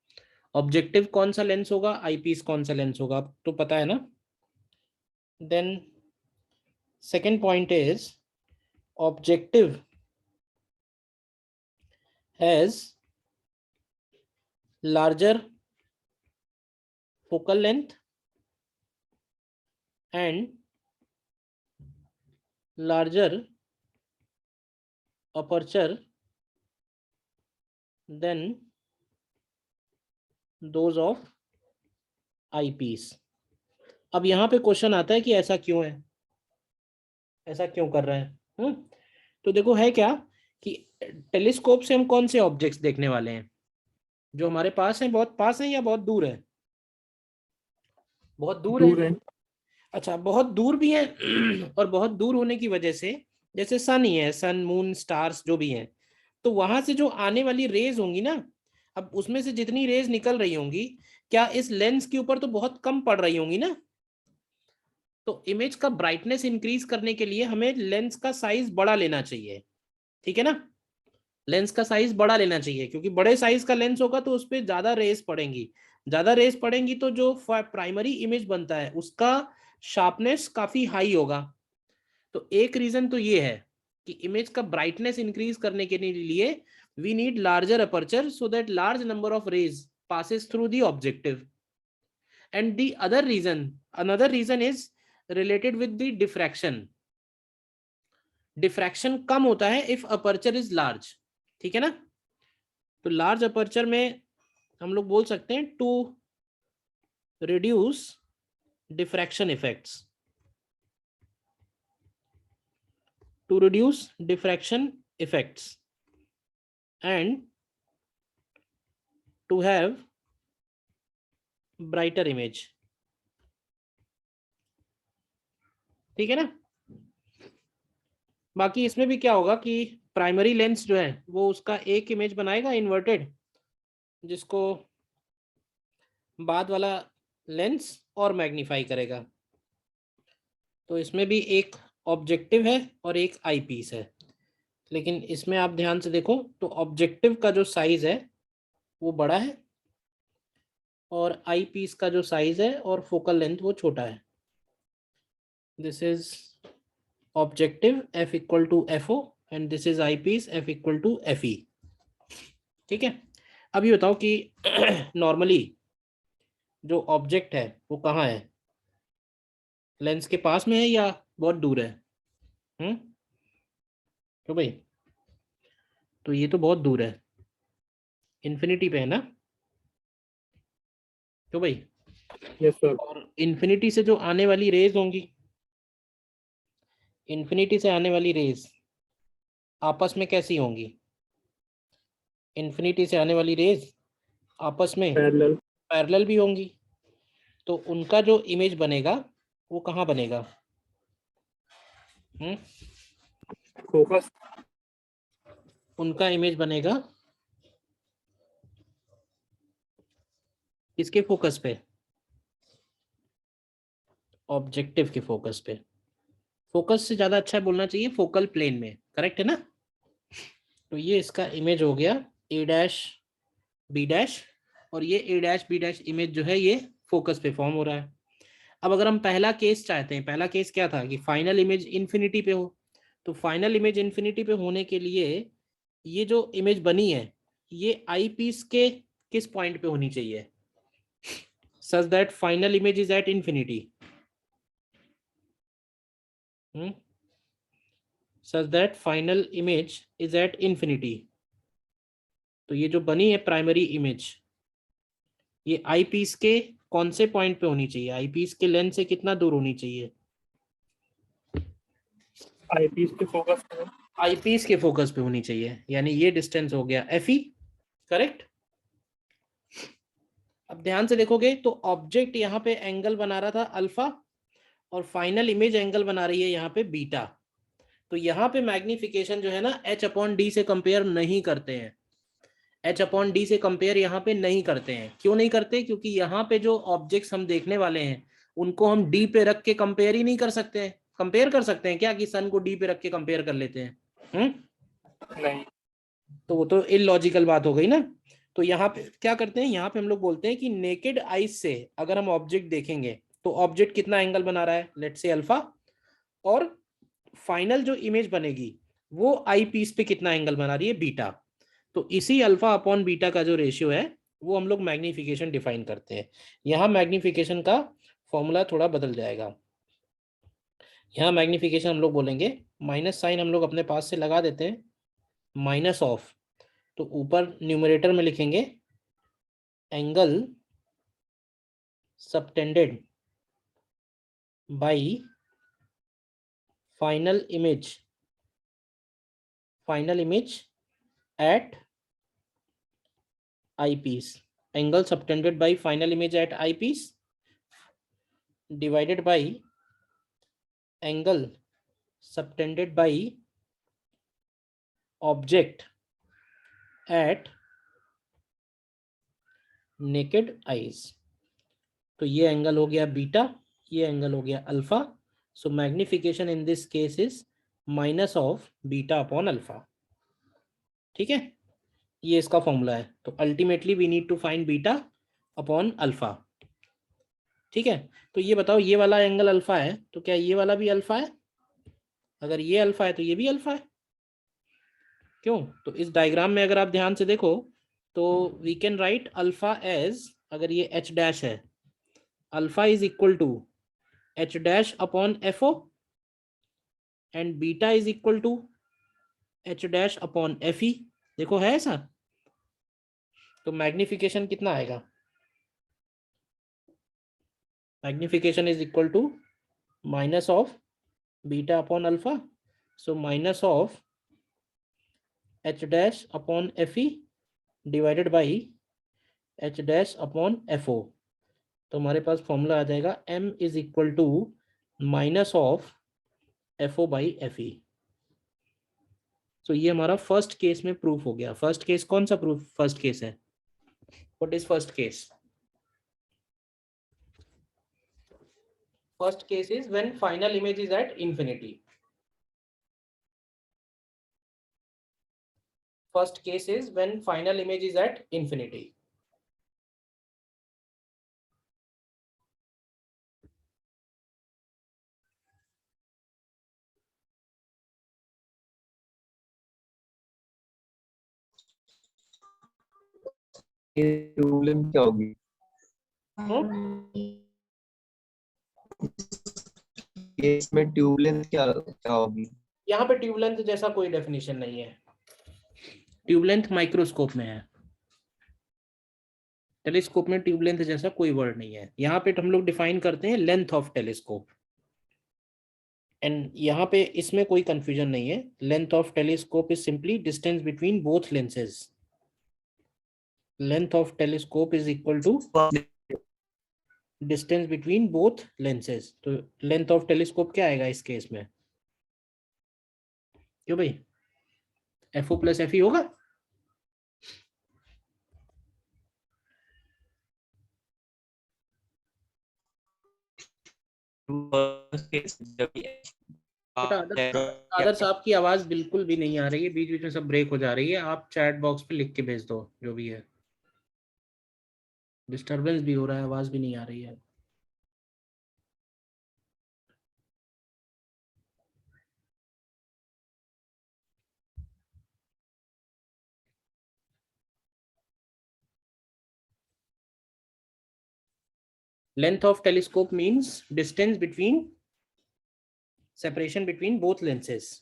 Objective कौन सा लेंस होगा, आईपीस कौन सा लेंस होगा, अब तो पता है ना। Then second point is objective has larger focal length and larger aperture than those of eyepiece। अब यहाँ पे क्वेश्चन आता है कि ऐसा क्यों है, ऐसा क्यों कर रहे हैं? तो देखो है क्या कि टेलीस्कोप से हम कौन से ऑब्जेक्ट्स देखने वाले हैं, जो हमारे पास है, बहुत पास है या बहुत दूर है? बहुत दूर दूर है। है। अच्छा, बहुत दूर भी है और बहुत दूर होने की वजह से, जैसे सन ही है, सन मून स्टार्स जो भी हैं, तो वहां से जो आने वाली रेज होंगी ना, अब उसमें से जितनी रेज निकल रही होंगी, क्या इस लेंस के ऊपर तो बहुत कम पड़ रही होंगी ना। तो इमेज का ब्राइटनेस इंक्रीज करने के लिए हमें लेंस का साइज बड़ा लेना चाहिए, ठीक है ना। लेंस का साइज बड़ा लेना चाहिए, क्योंकि बड़े साइज का लेंस होगा तो उस पर ज्यादा रेस पड़ेंगी। ज्यादा रेस पड़ेंगी तो जो प्राइमरी इमेज बनता है उसका शार्पनेस काफी हाई होगा। तो एक रीजन तो ये है कि इमेज का ब्राइटनेस इंक्रीज करने के लिए we need larger aperture so that large number of rays passes through the objective. And the other reason, another reason is related with the diffraction. Diffraction कम होता है इफ अपर्चर इज लार्ज, ठीक है ना। तो लार्ज अपर्चर में हम लोग बोल सकते हैं to reduce diffraction effects, to reduce diffraction effects and to have brighter image, ठीक है ना। बाकी इसमें भी क्या होगा कि प्राइमरी लेंस जो है वो उसका एक इमेज बनाएगा इन्वर्टेड, जिसको बाद वाला लेंस और मैग्नीफाई करेगा। तो इसमें भी एक ऑब्जेक्टिव है और एक आईपीस है, लेकिन इसमें आप ध्यान से देखो तो ऑब्जेक्टिव का जो साइज है वो बड़ा है और आईपीस का जो साइज है और फोकल लेंथ वो छोटा है। This is objective f equal to FO and this is eyepiece f equal to FE, ठीक है। अब ये बताओ कि नॉर्मली जो ऑब्जेक्ट है वो कहाँ है, लेंस के पास में है या बहुत दूर है? तो भाई, तो ये तो बहुत दूर है, इन्फिनिटी पे है ना। तो भाई, यस सर। और इन्फिनिटी से जो आने वाली रेज होंगी, इन्फिनिटी से आने वाली रेज आपस में कैसी होंगी? इन्फिनिटी से आने वाली रेज आपस में पैरेलल। पैरेलल भी होंगी, तो उनका जो इमेज बनेगा वो कहाँ बनेगा? फोकस। उनका इमेज बनेगा किसके फोकस पे? ऑब्जेक्टिव के फोकस पे, फोकस से ज्यादा अच्छा बोलना चाहिए फोकल प्लेन में, करेक्ट है ना। तो ये इसका इमेज हो गया ए डैश बी डैश, और ये ए डैश बी डैश इमेज जो है ये फोकस पे फॉर्म हो रहा है। अब अगर हम पहला केस चाहते हैं, पहला केस क्या था कि फाइनल इमेज इन्फिनिटी पे हो, तो फाइनल इमेज इन्फिनिटी पे होने के लिए ये जो इमेज बनी है ये आई पीस के किस पॉइंट पे होनी चाहिए, such that final image is at infinity, such that final image is at infinity. तो ये जो बनी है प्राइमरी इमेज, ये आई पीस के कौन से पॉइंट पे होनी चाहिए, आई पीस के लेंस से कितना दूर होनी चाहिए, आईपीस के फोकस पे। आई पीस के फोकस पे होनी चाहिए, यानी ये डिस्टेंस हो गया एफ ई, करेक्ट। अब ध्यान से देखोगे तो ऑब्जेक्ट यहाँ पे एंगल बना रहा था अल्फा, और फाइनल इमेज एंगल बना रही है यहाँ पे बीटा। तो यहाँ पे मैग्निफिकेशन जो है ना एच अपॉन डी से कंपेयर नहीं करते हैं, एच अपॉन डी से कंपेयर यहाँ पे नहीं करते हैं। क्यों नहीं करते, क्योंकि यहाँ पे जो ऑब्जेक्ट्स हम देखने वाले हैं उनको हम डी पे रख के कंपेयर ही नहीं कर सकते हैं। कंपेयर कर सकते हैं क्या कि सन को डी पे रख के कंपेयर कर लेते हैं? नहीं। तो वो तो इलॉजिकल बात हो गई ना। तो यहाँ पे क्या करते हैं, यहाँ पे हम लोग बोलते हैं कि नेकेड आइज से अगर हम ऑब्जेक्ट देखेंगे तो ऑब्जेक्ट कितना एंगल बना रहा है, लेट्स से अल्फा, और फाइनल जो इमेज बनेगी वो आई पीस पे कितना एंगल बना रही है, बीटा। तो इसी अल्फा अपॉन बीटा का जो रेशियो है वो हम लोग मैग्निफिकेशन डिफाइन करते हैं। यहाँ मैग्निफिकेशन का फॉर्मूला थोड़ा बदल जाएगा। यहाँ मैग्निफिकेशन हम लोग बोलेंगे, माइनस साइन हम लोग अपने पास से लगा देते हैं, माइनस ऑफ, तो ऊपर न्यूमरेटर में लिखेंगे angle subtended bye final image eight eyepiece, angle subtended by final image at eyepiece divided by angle subtended by object at naked eyes। तो ये एंगल हो गया बीटा, ये एंगल हो गया alpha. So magnification in this case is minus of beta upon alpha. ठीक है, ये इसका फॉर्मूला है। तो ultimately we need to find beta upon alpha. ठीक है, तो ये बताओ ये वाला एंगल अल्फा है तो क्या ये वाला भी अल्फा है? अगर ये अल्फा है तो ये भी अल्फा है। क्यों? तो इस डायग्राम में अगर आप ध्यान से देखो तो we can write alpha as, अगर ये एच डैश है, alpha is equal to H dash upon F O, and beta is equal to H dash upon F E. देखो है ऐसा। तो मैग्निफिकेशन कितना आएगा, magnification is equal to minus of beta upon alpha, so minus of H dash upon F E divided by H dash upon F O. तो हमारे पास फॉर्मूला आ जाएगा m is equal to minus of F O by F E. तो ये हमारा फर्स्ट केस में प्रूफ हो गया। फर्स्ट केस कौन सा प्रूफ फर्स्ट केस है? What is first case? First case is when final image is at infinity. First case is when final image is at infinity. ट्यूबलेंथ क्या होगी? केस में ट्यूबलेंथ क्या क्या होगी? यहाँ पे ट्यूबलेंथ जैसा कोई डेफिनेशन नहीं है। ट्यूबलेंथ माइक्रोस्कोप में है, टेलीस्कोप में ट्यूबलेंथ जैसा कोई वर्ड नहीं है। यहाँ पे हम लोग डिफाइन करते हैं लेंथ ऑफ टेलीस्कोप, एंड यहाँ पे इसमें कोई कंफ्यूजन नहीं है। Length of telescope is simply distance between both lenses. Length of telescope is equal to distance between both lenses. तो लेंथ ऑफ टेलीस्कोप क्या आएगा इस केस में? क्यों भाई, F O plus F E होगा? बेटा आदर्श आपकी आवाज बिल्कुल भी नहीं आ रही है, बीच बीच में सब ब्रेक हो जा रही है। आप चैट बॉक्स पे लिख के भेज दो जो भी है, डिस्टरबेंस भी हो रहा है, आवाज भी नहीं आ रही है। Length of telescope means distance between, separation between both lenses.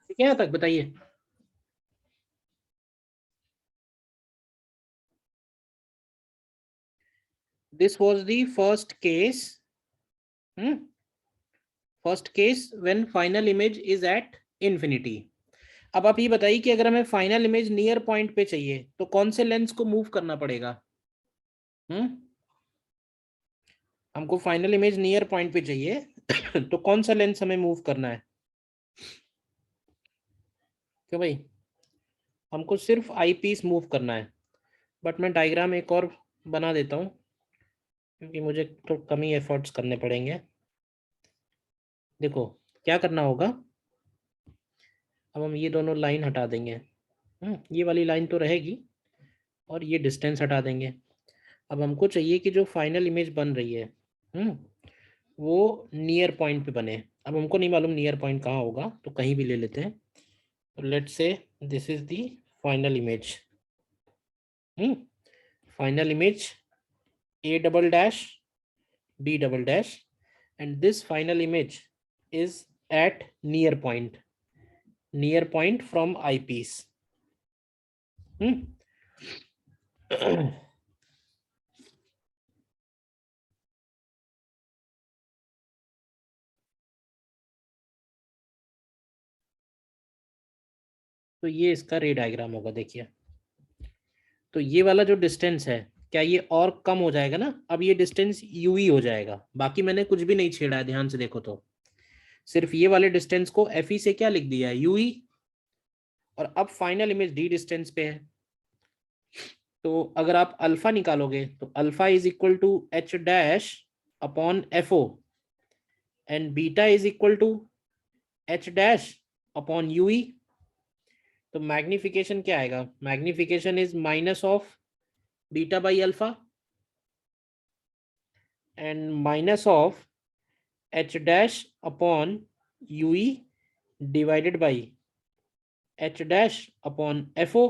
ठीक है, यहाँ तक बताइए। This was the first case. First case when final image is at infinity. अब आप ये बताइए कि अगर हमें फाइनल इमेज नियर पॉइंट पे चाहिए तो कौन से लेंस को मूव करना पड़ेगा? हमको फाइनल इमेज नियर पॉइंट पे चाहिए तो कौन सा लेंस हमें मूव करना है? क्यों भाई? हमको सिर्फ आई पीस मूव करना है, बट मैं डायग्राम एक और बना देता हूँ क्योंकि मुझे तो कम ही एफर्ट्स करने पड़ेंगे। देखो क्या करना होगा, अब हम ये दोनों लाइन हटा देंगे। ये वाली लाइन तो रहेगी और ये डिस्टेंस हटा देंगे। अब हमको चाहिए कि जो फाइनल इमेज बन रही है वो नियर पॉइंट पे बने। अब हमको नहीं मालूम नियर पॉइंट कहाँ होगा, तो कहीं भी ले लेते हैं। तो let's say this is the final image. Final image A double dash B double dash, and this final image is at near point from eyepiece. तो ये इसका रे डायग्राम होगा। देखिए तो ये वाला जो डिस्टेंस है, क्या ये और कम हो जाएगा ना? अब ये डिस्टेंस यूई हो जाएगा। बाकी मैंने कुछ भी नहीं छेड़ा है, ध्यान से देखो तो सिर्फ ये वाले डिस्टेंस को एफ से क्या लिख दिया है, यूई। और अब फाइनल इमेज डी डिस्टेंस पे है, तो अगर आप अल्फा निकालोगे तो alpha is equal to H dash upon F O and beta is equal to H dash upon U E. तो मैग्निफिकेशन क्या आएगा? Magnification is minus of beta by alpha and minus of H dash upon U E divided by H dash upon F O.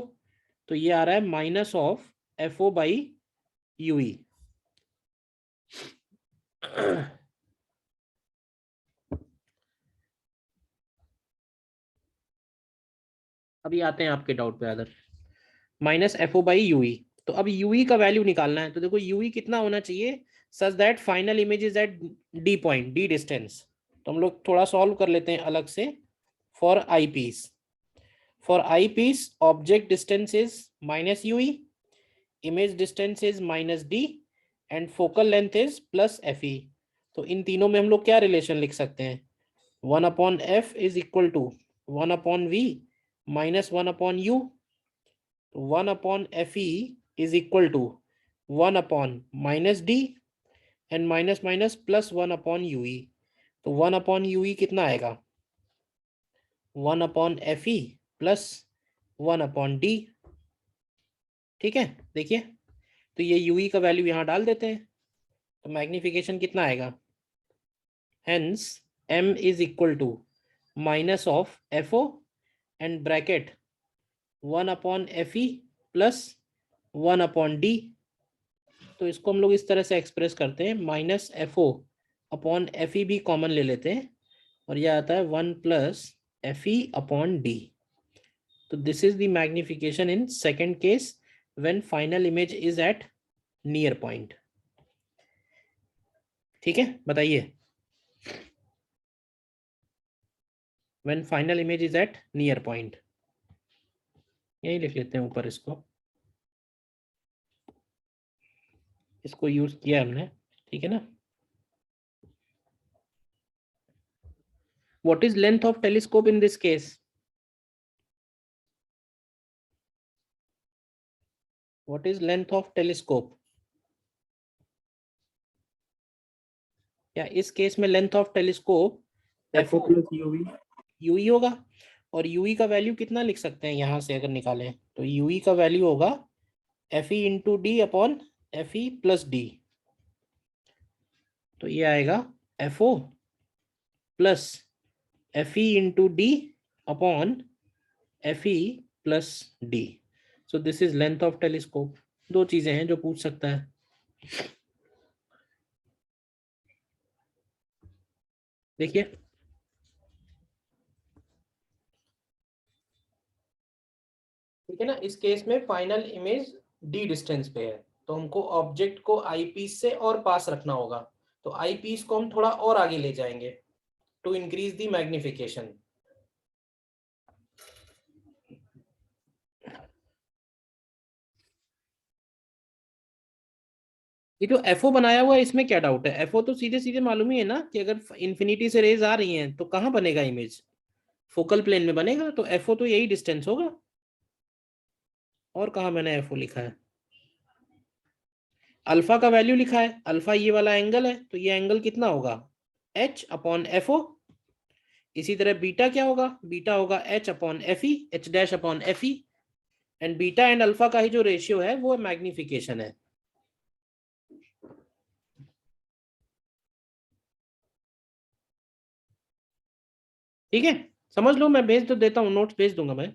तो ये आ रहा है minus of F O by U E. अभी आते हैं आपके डाउट पे आदर। Minus F O by Yui. तो अब यूई का वैल्यू निकालना है। तो देखो यूई कितना होना चाहिए such that final image is at D point, D distance. तो हम लोग थोड़ा सॉल्व कर लेते हैं अलग से। For eyepiece, for eyepiece object distance is minus U E, image distance is minus D and focal length is plus F E. तो इन तीनों में हम लोग क्या रिलेशन लिख सकते हैं? 1 upon F is equal to 1 upon V minus 1 upon U. तो 1 upon F E is equal to 1 upon minus D and minus minus plus 1 upon U E. तो 1 अपॉन यू ई कितना आएगा? 1 upon F E plus 1 upon D. ठीक है, देखिए तो ये यू ई का वैल्यू यहाँ डाल देते हैं। तो मैग्निफिकेशन कितना आएगा? Hence m is equal to minus of FO and bracket 1/FE plus 1/D। तो इसको हम लोग इस तरह से एक्सप्रेस करते हैं, -FO/FE भी कॉमन ले लेते हैं और यह आता है 1 + FE/D। तो this is the magnification in second case when final image is at near point. ठीक है, बताइए। When final image is at near point, यही लिख लेते हैं ऊपर, इसको यूज किया हमने, ठीक है ना। What is length of telescope in this case? What is length of telescope? या इस केस में length of telescope FO + UV UE होगा, और यूई का वैल्यू कितना लिख सकते हैं यहां से अगर निकालें, तो यूई का वैल्यू होगा FE × D/FE + D। तो ये आएगा FO + FE × D/FE + D। So this is length of telescope. दो चीजें हैं जो पूछ सकता है। देखिए, ठीक है ना, इस केस में फाइनल इमेज D डिस्टेंस पे है, तो हमको ऑब्जेक्ट को आई पीस से और पास रखना होगा। तो आई पीस को हम थोड़ा और आगे ले जाएंगे टू इंक्रीज द मैग्निफिकेशन। ये जो FO बनाया हुआ है इसमें क्या डाउट है? FO तो सीधे सीधे मालूम ही है ना कि अगर इन्फिनिटी से रेज आ रही हैं तो कहाँ बनेगा इमेज? फोकल प्लेन में बनेगा। तो FO तो यही डिस्टेंस होगा। और कहाँ मैंने FO लिखा है? अल्फा का वैल्यू लिखा है, अल्फा ये वाला एंगल है, तो ये एंगल कितना होगा? H/FO। इसी तरह बीटा क्या होगा? बीटा होगा H/FE, H'/FE। And beta and alpha का ही जो रेशियो है वो मैग्निफिकेशन है। ठीक है, समझ लो, मैं भेज तो देता हूँ, नोट्स भेज दूंगा मैं।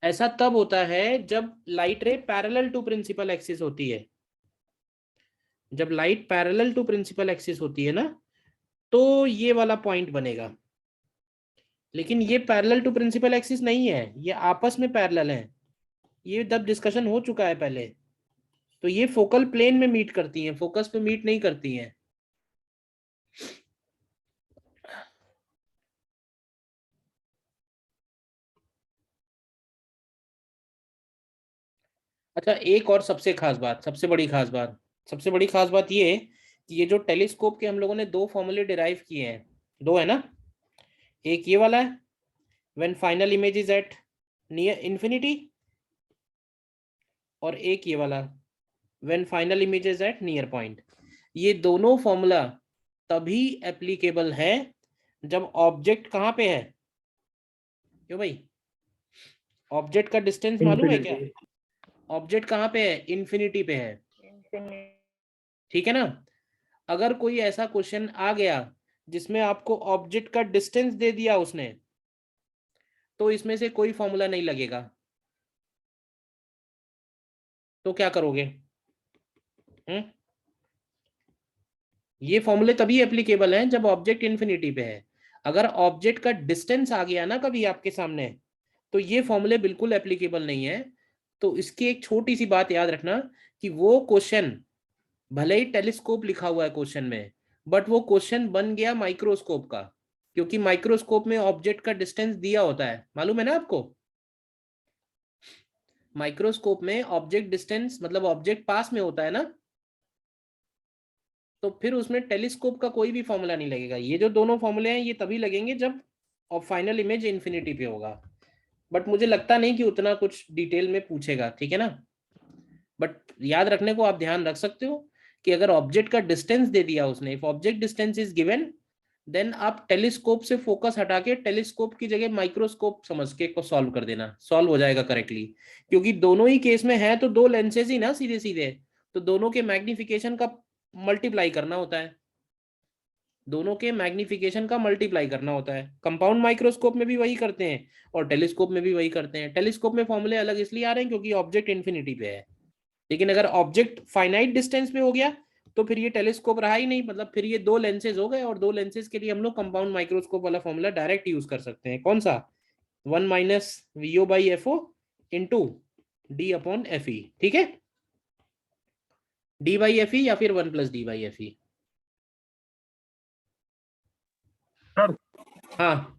ऐसा तब होता है जब light ray parallel to principal axis होती है। जब light parallel to principal axis होती है ना, तो ये वाला पॉइंट बनेगा। लेकिन ये पैरेलल टू प्रिंसिपल एक्सिस नहीं है, ये आपस में पैरेलल है। ये जब डिस्कशन हो चुका है पहले। तो ये फोकल प्लेन में मीट करती हैं, फोकस पे मीट नहीं करती हैं। अच्छा, एक और सबसे खास बात, सबसे बड़ी खास बात ये कि ये जो टेलीस्कोप के हम लोगों ने दो फॉर्मूले डिराइव किए हैं, दो है ना, एक ये वाला है when final image is at near infinity, और एक ये वाला when final image is at near point. ये दोनों फॉर्मूला तभी एप्लीकेबल है जब ऑब्जेक्ट कहाँ पे है? क्यों भाई, ऑब्जेक्ट का डिस्टेंस मालूम है क्या? ऑब्जेक्ट कहाँ पे है? इन्फिनिटी पे है। ठीक है ना। अगर कोई ऐसा क्वेश्चन आ गया जिसमें आपको ऑब्जेक्ट का डिस्टेंस दे दिया उसने, तो इसमें से कोई फॉर्मूला नहीं लगेगा। तो क्या करोगे? ये फॉर्मूले तभी एप्लीकेबल हैं जब ऑब्जेक्ट इन्फिनिटी पे है। अगर ऑब्जेक्ट का डिस्टेंस आ गया ना कभी आपके सामने, तो ये फॉर्मूले बिल्कुल एप्लीकेबल नहीं है। तो इसकी एक छोटी सी बात याद रखना कि वो क्वेश्चन भले ही टेलीस्कोप लिखा हुआ है क्वेश्चन में, बट वो क्वेश्चन बन गया माइक्रोस्कोप का, क्योंकि माइक्रोस्कोप में ऑब्जेक्ट का डिस्टेंस दिया होता है, मालूम है ना आपको। माइक्रोस्कोप में ऑब्जेक्ट डिस्टेंस मतलब ऑब्जेक्ट पास में होता है ना, तो फिर उसमें टेलीस्कोप का कोई भी फॉर्मूला नहीं लगेगा। ये जो दोनों फॉर्मूले हैं ये तभी लगेंगे जब फाइनल इमेज इन्फिनिटी पे होगा। बट मुझे लगता नहीं कि उतना कुछ डिटेल में पूछेगा, ठीक है ना। बट याद रखने को आप ध्यान रख सकते हो कि अगर ऑब्जेक्ट का डिस्टेंस दे दिया उसने, if object distance is given, then आप टेलीस्कोप से फोकस हटा के टेलीस्कोप की जगह माइक्रोस्कोप समझ के को सॉल्व कर देना, सॉल्व हो जाएगा करेक्टली। क्योंकि दोनों ही केस में है तो दो लेंसेज ही ना सीधे सीधे, तो दोनों के मैग्निफिकेशन का मल्टीप्लाई करना होता है, दोनों के मैग्निफिकेशन का मल्टीप्लाई करना होता है। कंपाउंड माइक्रोस्कोप में भी वही करते हैं और टेलीस्कोप में भी वही करते हैं। टेलीस्कोप में फॉर्मूले अलग इसलिए आ रहे हैं क्योंकि ऑब्जेक्ट इन्फिनिटी पे है, लेकिन अगर ऑब्जेक्ट फाइनाइट डिस्टेंस पे हो गया तो फिर ये टेलीस्कोप रहा ही नहीं, मतलब फिर ये दो लेंसेज हो गए, और दो लेंसेज के लिए हम लोग कंपाउंड माइक्रोस्कोप वाला फॉर्मूला डायरेक्ट यूज कर सकते हैं। कौन सा? 1 minus VO by FO into D upon F E, ठीक है, डी बाई एफ ई या फिर 1 plus D by F E. Sir हाँ,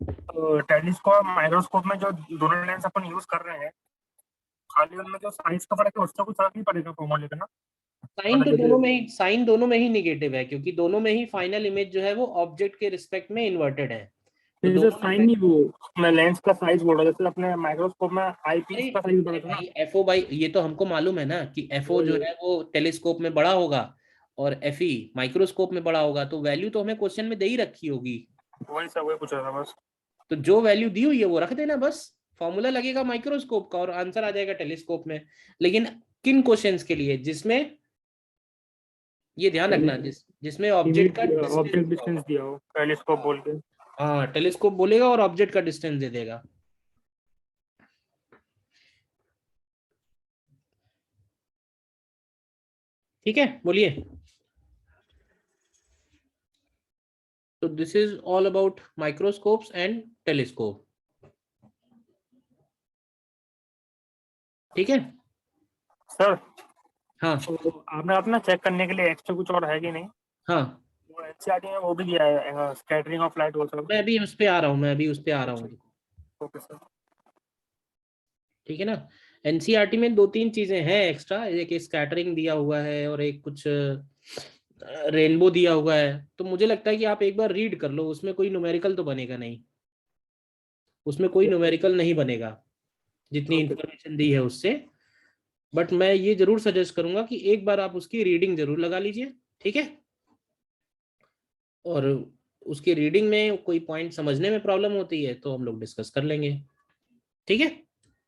टेलीस्कोप माइक्रोस्कोप में जो दोनों लेंस अपन यूज कर रहे हैं, खाली उनमें जो साइज का फर्क है उससे कुछ फर्क नहीं पड़ेगा फॉर्मूले का ना? साइन तो दोनों में ही, साइन दोनों में ही निगेटिव है, क्योंकि दोनों में ही फाइनल इमेज जो है वो ऑब्जेक्ट के रिस्पेक्ट में इन्वर्टेड है। तो जैसे दोनों साइन नहीं, वो मैं लेंस का साइज बोल रहा हूँ, जैसे अपने माइक्रोस्कोप में आईपीस का साइज बड़ा था ना। भाई एफओ बाई, ये तो हमको मालूम है ना कि एफओ जो है वो टेलीस्कोप में बड़ा होगा और एफई माइक्रोस्कोप में बड़ा होगा, तो वैल्यू तो हमें क्वेश्चन में दे ही रखी होगी। वही सब वही पूछ रहा था बस। तो जो वैल्यू दी हुई है वो रख देना बस, फॉर्मूला लगेगा माइक्रोस्कोप का और आंसर आ जाएगा टेलीस्कोप में। लेकिन किन क्वेश्चंस के लिए? जिसमें ये ध्यान रखना, जिसमें ऑब्जेक्ट का ऑब्जेक्ट डिस्टेंस दिया हो टेलीस्कोप बोल के। हाँ, टेलीस्कोप बोलेगा और ऑब्जेक्ट का डिस्टेंस दे देगा। ठीक है, बोलिए। तो this is all about microscopes and telescope, ठीक है। सर हाँ तो आपने अपना चेक करने के लिए एक्स्ट्रा कुछ और है कि नहीं? हाँ, वो एनसीईआरटी में वो भी दिया है, स्कैटरिंग ऑफ लाइट वो सब। मैं अभी उस पे आ रहा हूँ, मैं अभी उस पे आ रहा हूँ, ओके सर। ठीक है ना। एनसीईआरटी में 2-3 चीजें हैं एक्स्ट्रा, एक स्कैटरिंग दिया हुआ है और एक कुछ रेनबो दिया हुआ है। तो मुझे लगता है कि आप एक बार रीड कर लो, उसमें कोई न्यूमेरिकल तो बनेगा नहीं, उसमें कोई न्यूमेरिकल नहीं बनेगा जितनी इंफॉर्मेशन दी है उससे। बट मैं ये जरूर सजेस्ट करूंगा कि एक बार आप उसकी रीडिंग जरूर लगा लीजिए, ठीक है। और उसकी रीडिंग में कोई पॉइंट समझने में प्रॉब्लम होती है तो हम लोग डिस्कस कर लेंगे, ठीक है।